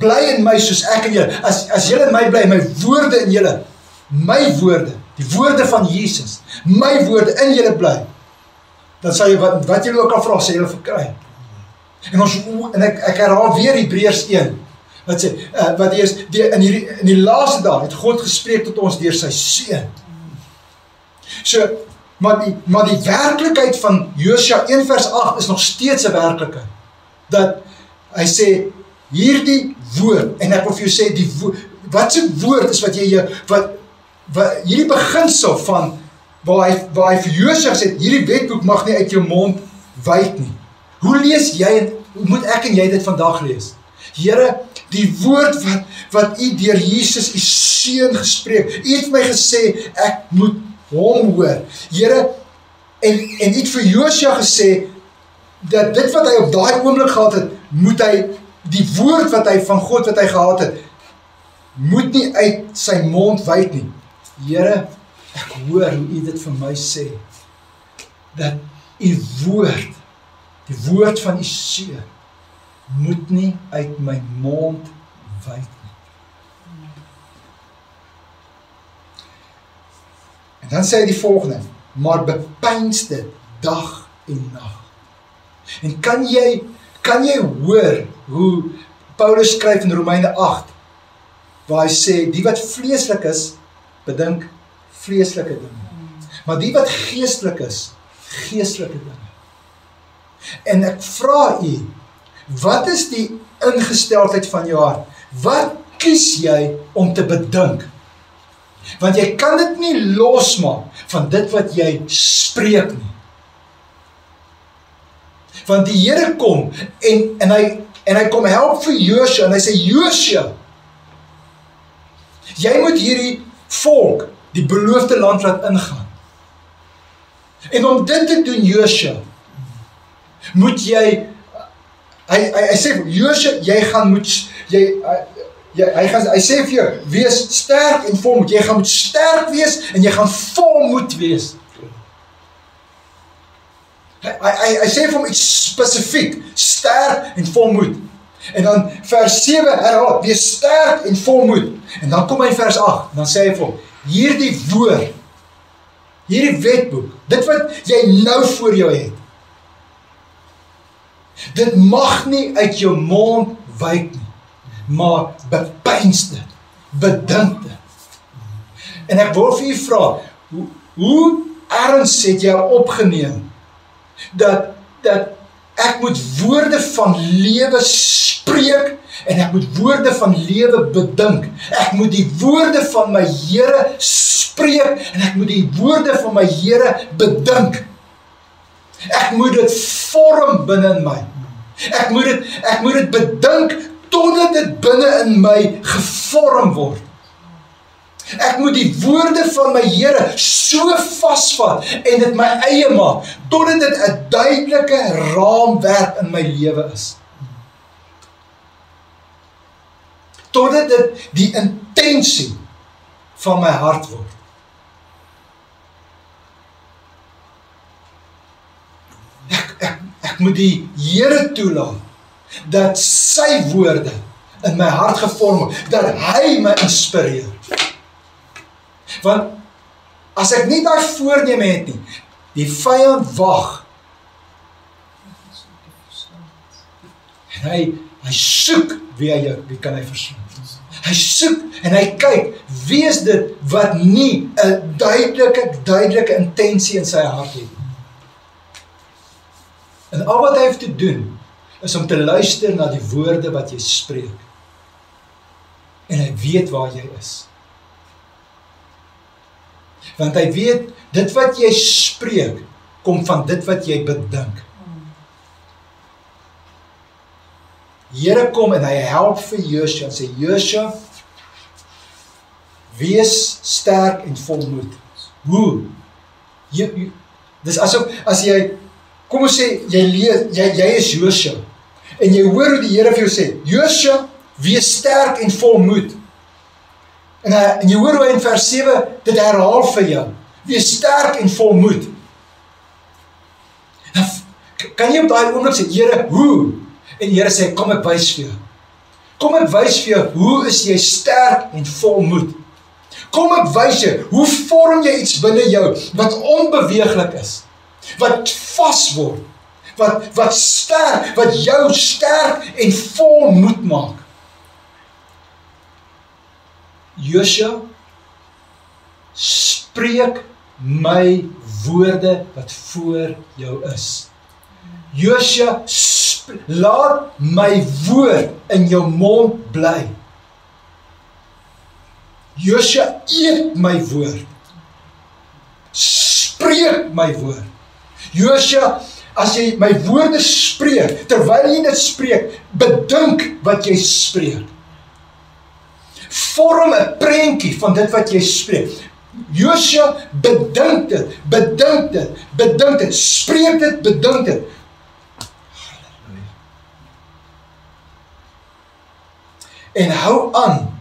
bly in my soos ek in julle, as julle in my bly, my woorde in julle, my woorde, die woorde van Jesus, my woorde in julle bly, dan sal jy wat julle ook al vra, sê julle verkry. En ek herhaal weer Hebreërs 1, wat sê, in die laaste dae het God gespreek tot ons deur sy Seun. So, maar die werklikheid van Josua 1 vers 8 is nog steeds 'n werklikheid. Dat hy sê, hierdie woord, en ek wil vir jou sê, wat se woord is wat jy, wat hierdie beginsel van, waar hy vir Josua sê, hierdie wetboek mag nie uit jou mond wyd nie. Hoe lees jy, en hoe moet ek en jy dit vandag lees? Here, die woord wat u deur Jesus, u Seun gespreek, u het my gesê, ek moet hom hoor. Here, en u het vir Josua gesê, dat dit wat hy op daai oomblik gehad het, moet hy, die woord wat hy van God wat hy gehad het, moet nie uit sy mond wyd nie. Here, ek hoor hoe u dit vir my sê, dat u woord, die woord van u Seun, moet nie uit my mond wyd nie. En dan sê hy die volgende, maar bepeins dit dag en nag. En kan jy hoor hoe Paulus skryf in Romeine 8, waar hy sê, die wat vleeslik is, bedink vleeslike dinge. Maar die wat geestelik is, geestelike dinge. En ek vra u, wat is die ingesteldheid van jou hart? Wat kies jy om te bedink? Want jy kan dit nie losmaak van dit wat jy spreek nie. Want die Here kom en hy kom help vir Josua en hy sê, Josua, jy moet hierdie volk die beloofde land laat ingaan. En om dit te doen, Josua, moet jy, hy sê, Josua, hy sê vir jou, wees sterk en volmoed, jy gaan moet sterk wees en jy gaan volmoed wees. Hy sê vir hom iets spesifiek, sterk en volmoed. En dan vers 7 herhaal, wees sterk en volmoed. En dan kom hy in vers 8, dan sê hy vir hom, hierdie woord, hierdie wetboek, dit wat jy nou voor jou het, dit mag nie uit jou mond wyk nie, maar bepeins dit, bedink dit. En ek wil vir u vra, hoe erns het jy opgeneem, dat ek moet woorde van lewe spreek, en ek moet woorde van lewe bedink. Ek moet die woorde van my Here spreek, en ek moet die woorde van my Here bedink. Ek moet dit vorm binne in my. Ek moet dit bedink, totdat dit binne in my gevorm word. Ek moet die woorde van my Here so vasvat en dit my eie maak, totdat dit 'n duidelike raamwerk in my lewe is. Totdat dit die intensie van my hart word. Ek moet die Here toelaat dat sy woorde in my hart gevorm word, dat hy my inspireer. Want as ek nie daai voorneme het nie, die vyand wag. En hy soek wie kan hy verslaan. Hy soek en hy kyk, wie is dit wat nie 'n duidelike intensie in sy hart het. En al wat hy hoef te doen, is om te luister na die woorde wat jy spreek. En hy weet waar jy is. Want hy weet, dit wat jy spreek, kom van dit wat jy bedink. Here kom en hy help vir Josua en sê, Josua, wees sterk en volmoed. Hoe? Dis asof, as jy, kom ons sê, jy is Josua, en jy hoor hoe die Here vir jou sê, Josua, wees sterk en volmoed. En jy hoor hoe hy in vers 7 dit herhaal vir jou. Wees sterk en volmoed. Dan kan jy op daai oomblik sê, Here, hoe? En die Here sê, kom ek wys vir jou. Kom ek wys vir jou, hoe is jy sterk en volmoed? Kom ek wys jou, hoe vorm jy iets binne jou, wat onbeweeglik is, wat vas word, wat sterk, wat jou sterk en volmoed maak. Josua, spreek my woorde wat voor jou is. Josua, laat my woord in jou mond bly. Josua, eet my woord. Spreek my woord. Josua, as jy my woorde spreek, terwyl jy dit spreek, bedink wat jy spreek. Vorm 'n prentjie van dit wat jy spreek. Josua, bedink dit, spreek dit, bedink dit. En hou aan,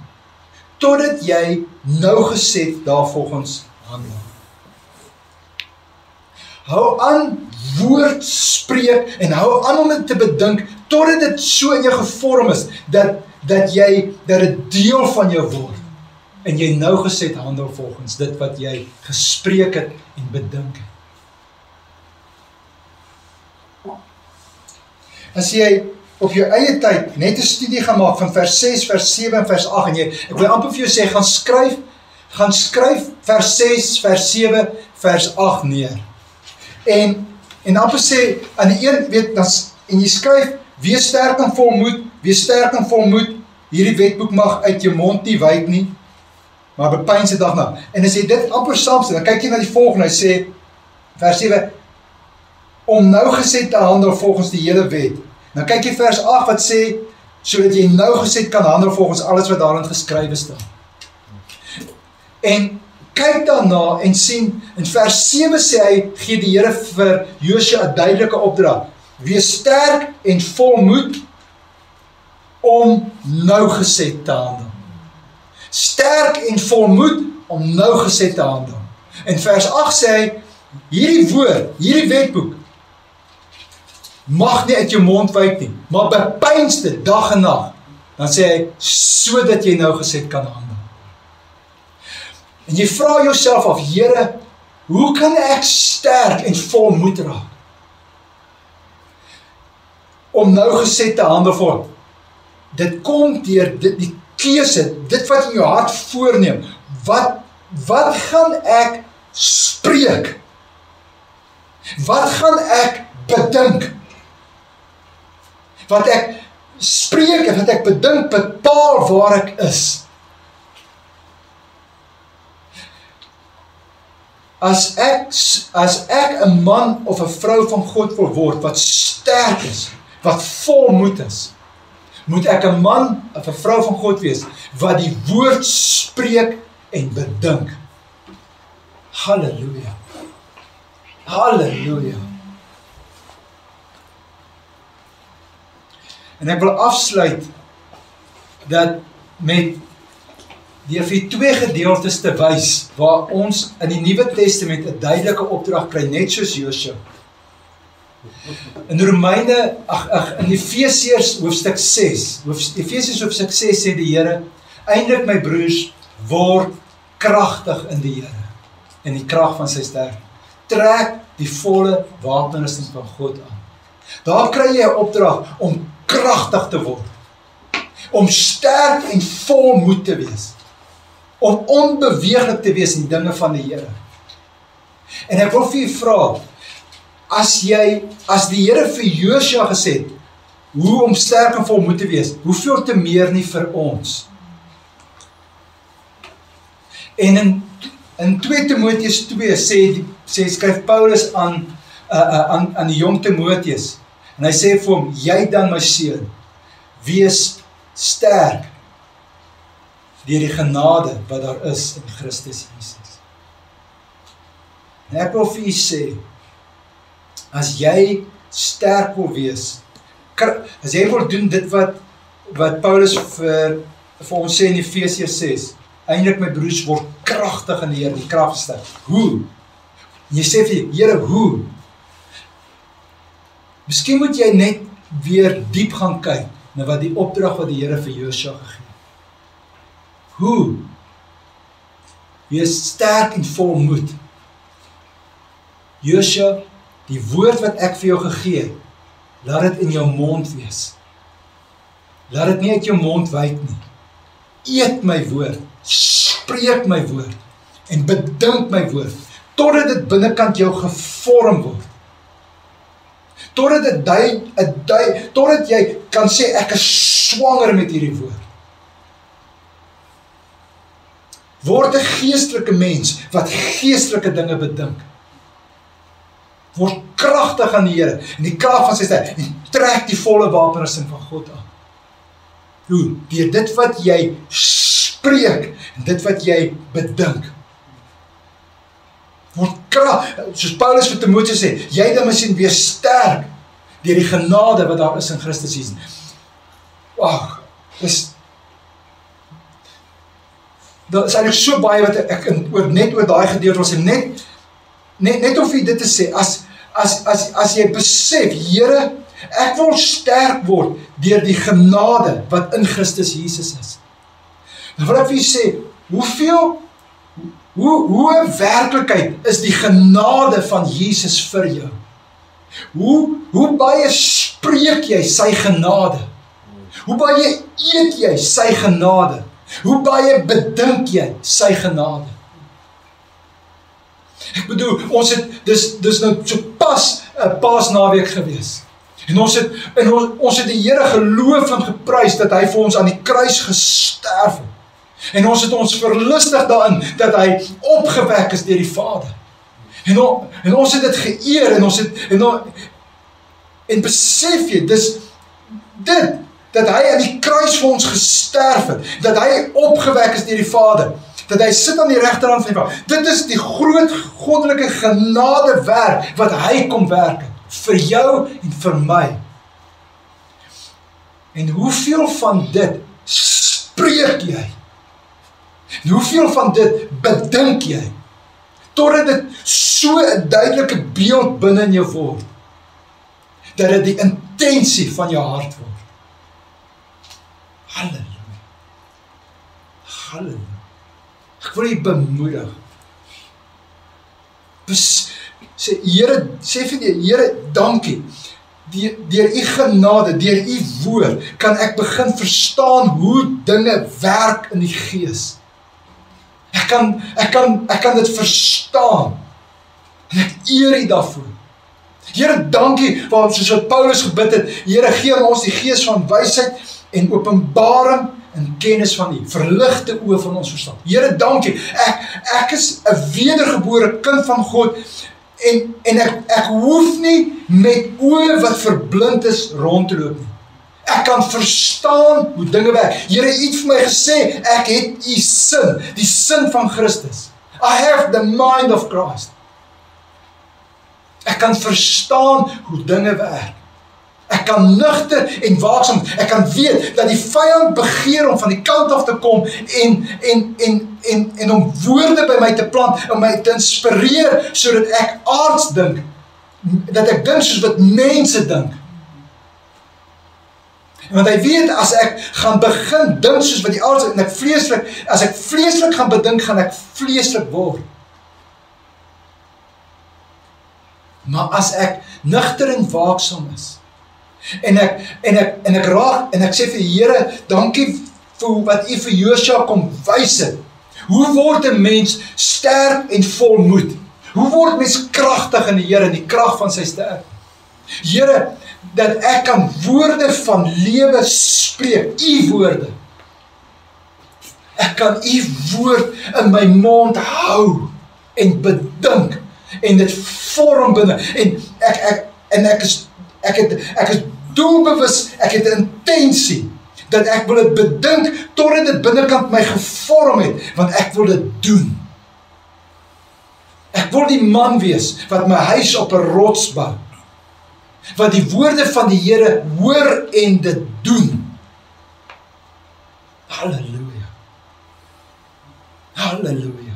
totdat jy nougeset daarvolgens handel. Hou aan, woord spreek, en hou aan om dit te bedink, totdat dit so in jou gevorm is, dat dit deel van jou word, en jy nougeset handel volgens dit wat jy gespreek het en bedink het. As jy op jou eie tyd net 'n studie gemaak van vers 6, vers 7 en vers 8 en ek wil amper vir jou sê, gaan skryf vers 6, vers 7, vers 8 neer. En amper sê, aan die een, en jy skryf, wees sterk en volmoed, hierdie wetboek mag uit jou mond nie wyk nie, maar bepeins dit daarna. En as jy dit amper saamstel, dan kyk jy na die volgende, hy sê, vers 7, om nougeset te handel volgens die hele wet. Dan kyk jy vers 8 wat sê, sodat jy nougeset kan handel volgens alles wat daarin geskrywe staan. En kyk daarna en sien, in vers 7 sê hy, gee die Here vir Josua 'n duidelike opdrag. Wees sterk en volmoed om nougeset te handel. Sterk en volmoed om nougeset te handel. In vers 8 sê hy, hierdie woord, hierdie wetboek, mag nie uit jou mond wyk nie, maar bepeins dit dag en nag. Dan sê hy, sodat jy nougeset kan handel. En jy vra jouself af, Here, hoe kan ek sterk en volmoed raak? Om nougeset te handel voor. Dit kom deur die keuse, dit wat in jou hart voorneem. Wat gaan ek spreek? Wat gaan ek bedink? Wat ek spreek en wat ek bedink bepaal waar ek is. As ek 'n man of 'n vrou van God wil word, wat sterk is, wat volmoed is, moet ek 'n man of 'n vrou van God wees, wat die woord spreek en bedink. Halleluja. Halleluja. En ek wil afsluit dat met deur vir 2 gedeeltes te wys waar ons in die Nuwe Testament 'n duidelike opdrag kry, net soos Josua. In Romeine, in Efesiërs hoofstuk 6, Efesiërs hoofstuk 6 sê die Here, eindelik my broers, word kragtig in die Here, in die krag van sy sterkte. Trek die volle wapenrusting van God aan. Daar kry jy 'n opdrag om kragtig te word, om sterk en volmoed te wees, om onbeweeglik te wees in die dinge van die Here. En ek wil vir u vra, as die Here vir Josua gesê het, hoe om sterk en volmoed te wees, hoeveel te meer nie vir ons? En in 2 Timoteus 2 skryf Paulus aan die jong Timoteus, en hy sê vir hom, jy dan my seun, wees sterk deur die genade wat daar is in Christus Jesus. En ek wil vir u sê, as jy sterk wil wees, as jy wil doen dit wat Paulus vir ons sê in Efesiërs 6, eindelik my broers word kragtig in die Here, die krag sterk. Hoe? En jy sê vir die Here, hoe? Miskien moet jy net weer diep gaan kyk na wat die opdrag wat die Here vir Josua gegee het. Hoe? Wees sterk en volmoed. Josua, die woord wat ek vir jou gegee het, laat dit in jou mond wees. Laat dit nie uit jou mond wyk nie. Eet my woord, spreek my woord en bedink my woord, totdat dit binnekant jou gevorm word. Totdat jy kan sê, ek is swanger met hierdie woord. Word 'n geestelike mens, wat geestelike dinge bedink. Word kragtig aan die Here, en die krag van sy sterkte, en trek die volle wapenrusting van God aan. Hoe? Deur dit wat jy spreek, en dit wat jy bedink. Word krag, soos Paulus vir Timoteus sê, jy dan miskien weer sterk, deur die genade wat daar is in Christus Jesus. Ag, daar is eintlik so baie wat ek net oor daai gedeelte wil sê, net om vir dit te sê, as jy besef, Here, ek wil sterk word deur die genade wat in Christus Jesus is. Dan wil ek vir jy sê, hoe 'n werklikheid is die genade van Jesus vir jou? Hoe baie spreek jy sy genade? Hoe baie eet jy sy genade? Hoe baie bedink jy sy genade? Ek bedoel, ons het, dis nou so pas 'n Paasnaweek gewees. En ons het die Here geloof en geprys dat hy vir ons aan die kruis gesterf het. En ons het ons verlustig daarin dat hy opgewek is deur die Vader. En ons het dit geëer en besef jy, dis dit, dat hy aan die kruis vir ons gesterf het, dat hy opgewek is deur die Vader, dat hy sit aan die regterhand van die Vader. Dit is die groot goddelike genadewerk wat hy kom werk het, vir jou en vir my. En hoeveel van dit spreek jy? En hoeveel van dit bedink jy? Totdat dit so 'n duidelike beeld binne in jou word, dat dit die intensie van jou hart word. Halleluja. Halleluja. Ek wil jy bemoedig. Sê vir die Here, dankie. Deur u genade, deur u woord, kan ek begin verstaan hoe dinge werk in die gees. Ek kan dit verstaan. En ek eer u daarvoor. Here, dankie, want soos wat Paulus gebid het, Here, gee aan ons die gees van wysheid en openbaring en kennis van u, verligte oë van ons verstand. Here, dankie, ek is 'n wedergebore kind van God, en ek hoef nie met oë wat verblind is rond te loop nie. Ek kan verstaan hoe dinge werk. Here, u het vir my gesê, ek het u sin, die sin van Christus. I have the mind of Christ. Ek kan verstaan hoe dinge werk. Ek kan nugter en waaksaam, ek kan weet dat die vyand begeer om van die kant af te kom en om woorde by my te plant, om my te inspireer, sodat ek aards dink, dat ek dink soos wat mense dink. Want hy weet, as ek gaan begin dink soos wat die aards, en as ek vleeslik gaan bedink, gaan ek vleeslik word. Maar as ek nugter en waaksaam is, en ek sê vir die Here, dankie vir wat u vir Josua kom wys het. Hoe word 'n mens sterk en volmoed? Hoe word mens kragtig in die Here, in die krag van sy sterk? Here, dat ek kan woorde van lewe spreek, u woorde. Ek kan u woord in my mond hou en bedink en dit vorm binne, en ek is doelbewus, ek het 'n intensie dat ek wil dit bedink totdat dit binnekant my gevorm het, want ek wil dit doen. Ek wil die man wees wat my huis op 'n rots bou, wat die woorde van die Here hoor en dit doen. Halleluja. Halleluja.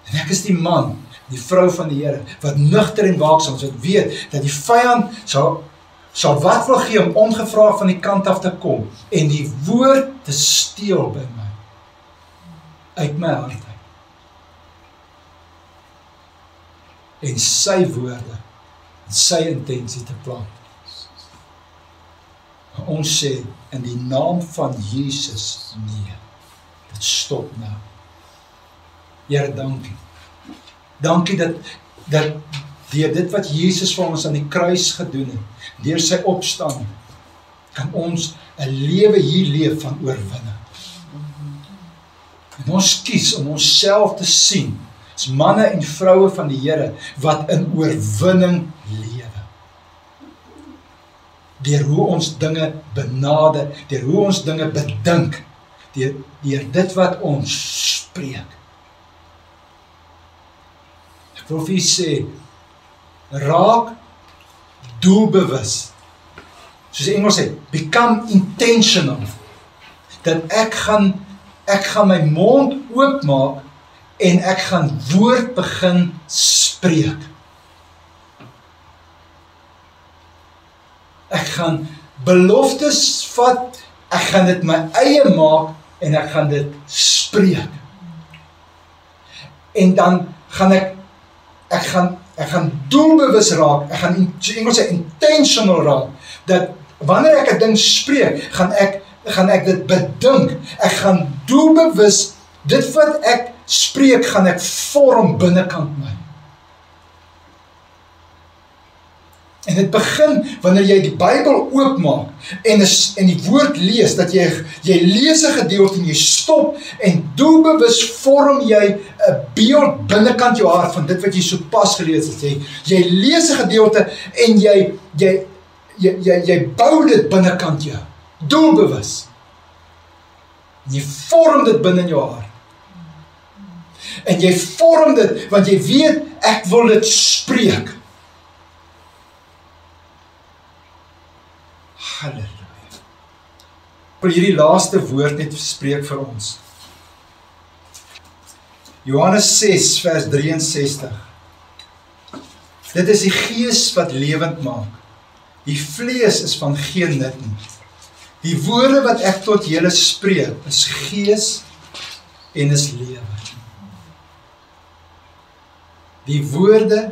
En ek is die man, die vrou van die Here, wat nugter en waaksaam is, wat weet dat die vyand sal wat wil gee om ongevraagd van die kant af te kom en die woord te steel by my, uit my hart uit. En sy woorde, en sy intensie te plant. Ons sê, in die naam van Jesus, nee, dit stop nou. Here, dankie. Dankie dat deur dit wat Jesus vir ons aan die kruis gedoen het, deur sy opstanding, kan ons 'n lewe hier leef van oorwinning. En ons kies om onsself te sien as manne en vroue van die Here wat in oorwinning lewe. Deur hoe ons dinge benade, deur hoe ons dinge bedink, deur dit wat ons spreek. Ek wil vir u sê, raak doelbewus. Soos die Engels sê, become intentional. Dat ek gaan my mond oopmaak en ek gaan woord begin spreek. Ek gaan beloftes vat, ek gaan dit my eie maak en ek gaan dit spreek. En dan gaan ek Ek gaan doelbewus raak, ek gaan in Engels sê intentional raak, dat wanneer ek 'n ding spreek, gaan ek dit bedink, ek gaan doelbewus, dit wat ek spreek, gaan ek vorm binnekant my. En dit begin wanneer jy die Bybel oopmaak en die woord lees, dat jy lees 'n gedeelte en jy stop en doelbewus vorm jy 'n beeld binnekant jou hart van dit wat jy sopas gelees het. Jy lees 'n gedeelte en jy bou dit binnekant jou, doelbewus. En jy vorm dit binne in jou hart. En jy vorm dit want jy weet ek wil dit spreek. Halleluja. Wil hierdie laaste woord net spreek vir ons. Johannes 6 vers 63. Dit is die gees wat lewend maak. Die vlees is van geen nut nie. Die woorde wat ek tot julle spreek is gees en is lewe. Die woorde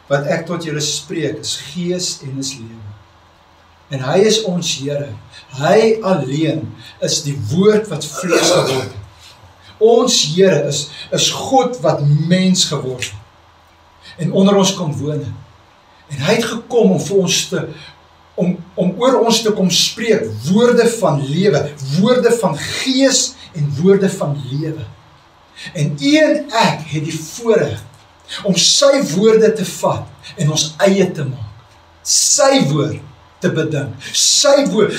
wat ek tot julle spreek is gees en is lewe. En hy is ons Here. Hy alleen is die woord wat vlees geword het. Ons Here is God wat mens geword het. En onder ons kom woon. En hy het gekom om vir ons om oor ons te kom spreek, woorde van lewe, woorde van gees en woorde van lewe. En u en ek het die voorreg om sy woorde te vat en ons eie te maak. Sy woord te bedink. Sy woord,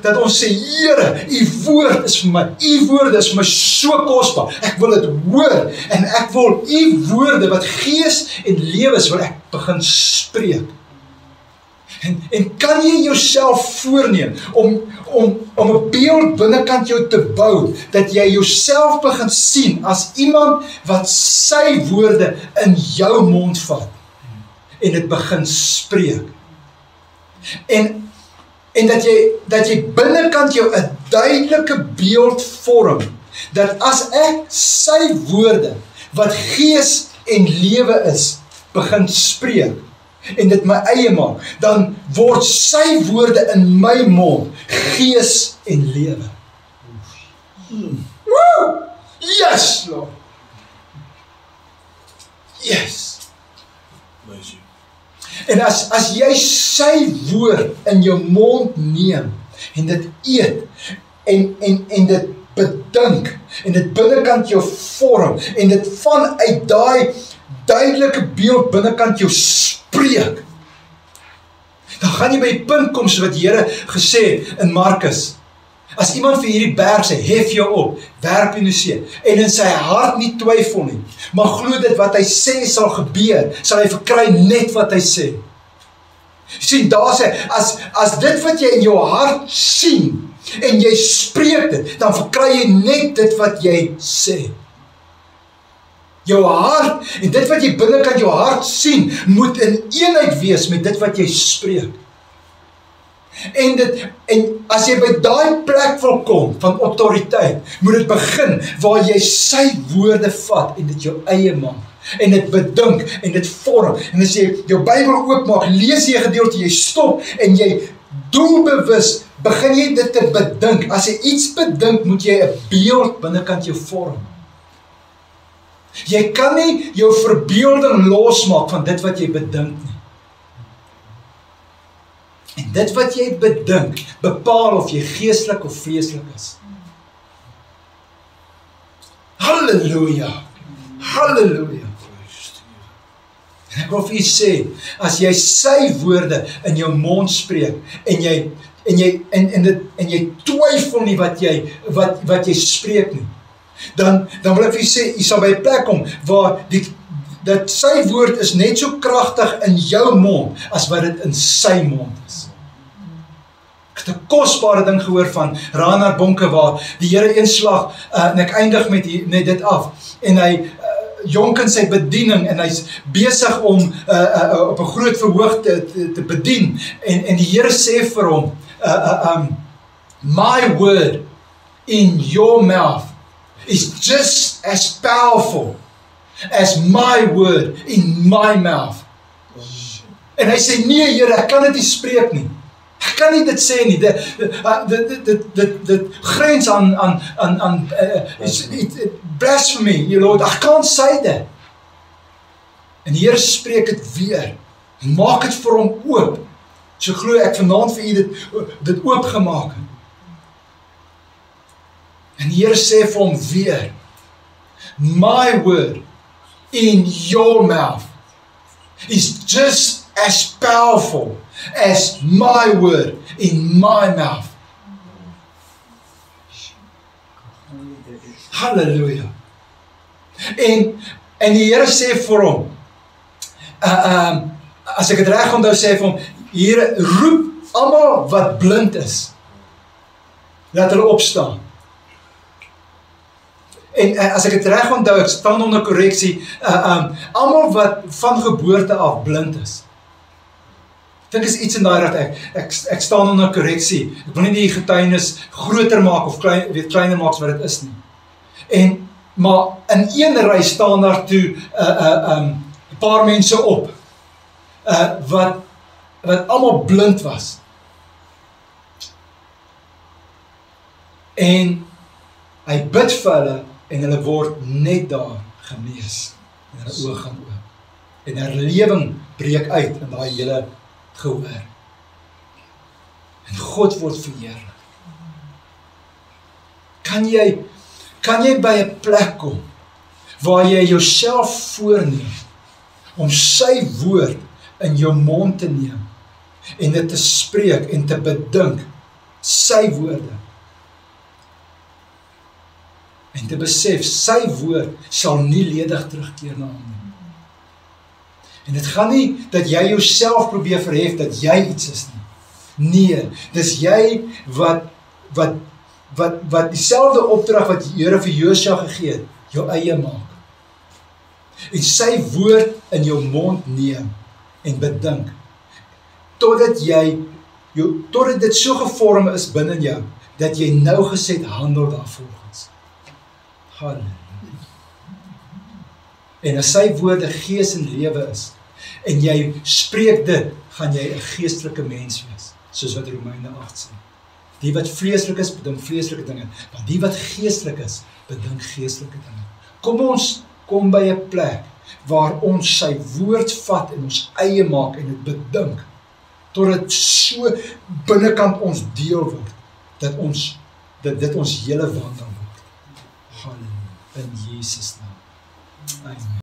dat ons sê, Here, u woord is vir my, u woorde is vir my so kosbaar. Ek wil dit hoor en ek wil u woorde wat gees en lewe is, wil ek begin spreek. En kan jy jouself voorneem om 'n beeld binnekant jou te bou, dat jy jouself begin sien as iemand wat sy woorde in jou mond vat en dit begin spreek. En dat jy binnekant jou 'n duidelike beeld vorm, dat as ek sy woorde wat gees en lewe is, begin spreek, en dit my eie maak, dan word sy woorde in my mond gees en lewe. Woo! Yes, Lord. Yes. En as jy sy woord in jou mond neem en dit eet en dit bedink en dit binnekant jou vorm en dit vanuit daai duidelike beeld binnekant jou spreek, dan gaan jy by die punt kom soos wat die Here gesê het in Markus. As iemand vir hierdie berg sê, hef jou op, werp in die see, en in sy hart nie twyfel nie, maar glo dit wat hy sê sal gebeur, sal hy verkry net wat hy sê. Sien, daar sê, as dit wat jy in jou hart sien, en jy spreek dit, dan verkry jy net dit wat jy sê. Jou hart, en dit wat jy binnekant jou hart sien, moet in eenheid wees met dit wat jy spreek. En as jy by daai plek wil kom van autoriteit, moet dit begin waar jy sy woorde vat en dit jou eie maak. En dit bedink en dit vorm. En as jy jou Bybel oopmaak, lees jy 'n gedeelte, jy stop en jy doelbewus begin jy dit te bedink. As jy iets bedink, moet jy 'n beeld binnekant jou vorm. Jy kan nie jou verbeelding losmaak van dit wat jy bedink nie. En dit wat jy bedink, bepaal of jy geestelik of vleeslik is. Halleluja! Halleluja! En ek wil vir jy sê, as jy sy woorde in jou mond spreek, en jy twyfel nie wat jy spreek nie, dan wil ek vir jy sê, jy sal by 'n plek kom, waar dat sy woord is net so kragtig in jou mond, as wat dit in sy mond is. Ek het 'n kosbare ding gehoor van Reinhard Bonke, waar die Here eenslag, en ek eindig met dit af, en hy, jonk in sy bediening, en hy's besig om op 'n groot verhoog te bedien, en die Here sê vir hom, my word in your mouth is just as powerful as my word in my mouth. En hy sê, nee Here, ek kan dit nie spreek nie. Ek kan nie dit sê nie. Dit grens aan blasphemy, you Lord. Ek kan sê dit. En die Here spreek dit weer. En maak dit vir hom oop. So glo ek vanaand vir u dit oopgemaak het. En die Here sê vir hom weer, my word in your mouth is just as powerful as my word in my mouth. Halleluja. En die Here sê vir hom, as ek het reg onthou, sê vir hom, Here, roep almal wat blind is, laat hulle opstaan. En as ek het reg onthou, ek staan onder korreksie, almal wat van geboorte af blind is. Ek dink is iets in daai raad, ek staan onder korreksie. Ek wil nie die getuienis groter maak of kleiner maak as wat dit is nie. Maar in een ry staan daar toe 'n paar mense op wat almal blind was. En hy bid vir hulle en hulle word net daar genees. En hulle oë gaan oop. En herlewing breek uit in daai hele gehoor. En God word verheerlik. Kan jy by 'n plek kom waar jy jouself voorneem om sy woord in jou mond te neem en dit te spreek en te bedink, sy woorde, en te besef, sy woord sal nie ledig terugkeer na hom nie. En dit gaan nie dat jy jouself probeer verhef dat jy iets is nie. Nee, dis jy wat dieselfde opdrag wat die Here vir Josua gegee het, jou eie maak. En sy woord in jou mond neem en bedink, totdat dit so gevorm is binne jou, dat jy nou gesed handel daarvolgens. Halleluja. En as sy woorde gees en lewe is, en jy spreek dit, gaan jy 'n geestelike mens wees, soos wat Romeine 8 sê. Die wat vleeslik is, bedink vleeslike dinge, maar die wat geestelik is, bedink geestelike dinge. Kom ons kom by 'n plek waar ons sy woord vat en ons eie maak en dit bedink, totdat so binnekant ons deel word, dat dit ons hele wandel word. Halleluja, in Jesus naam. Amen.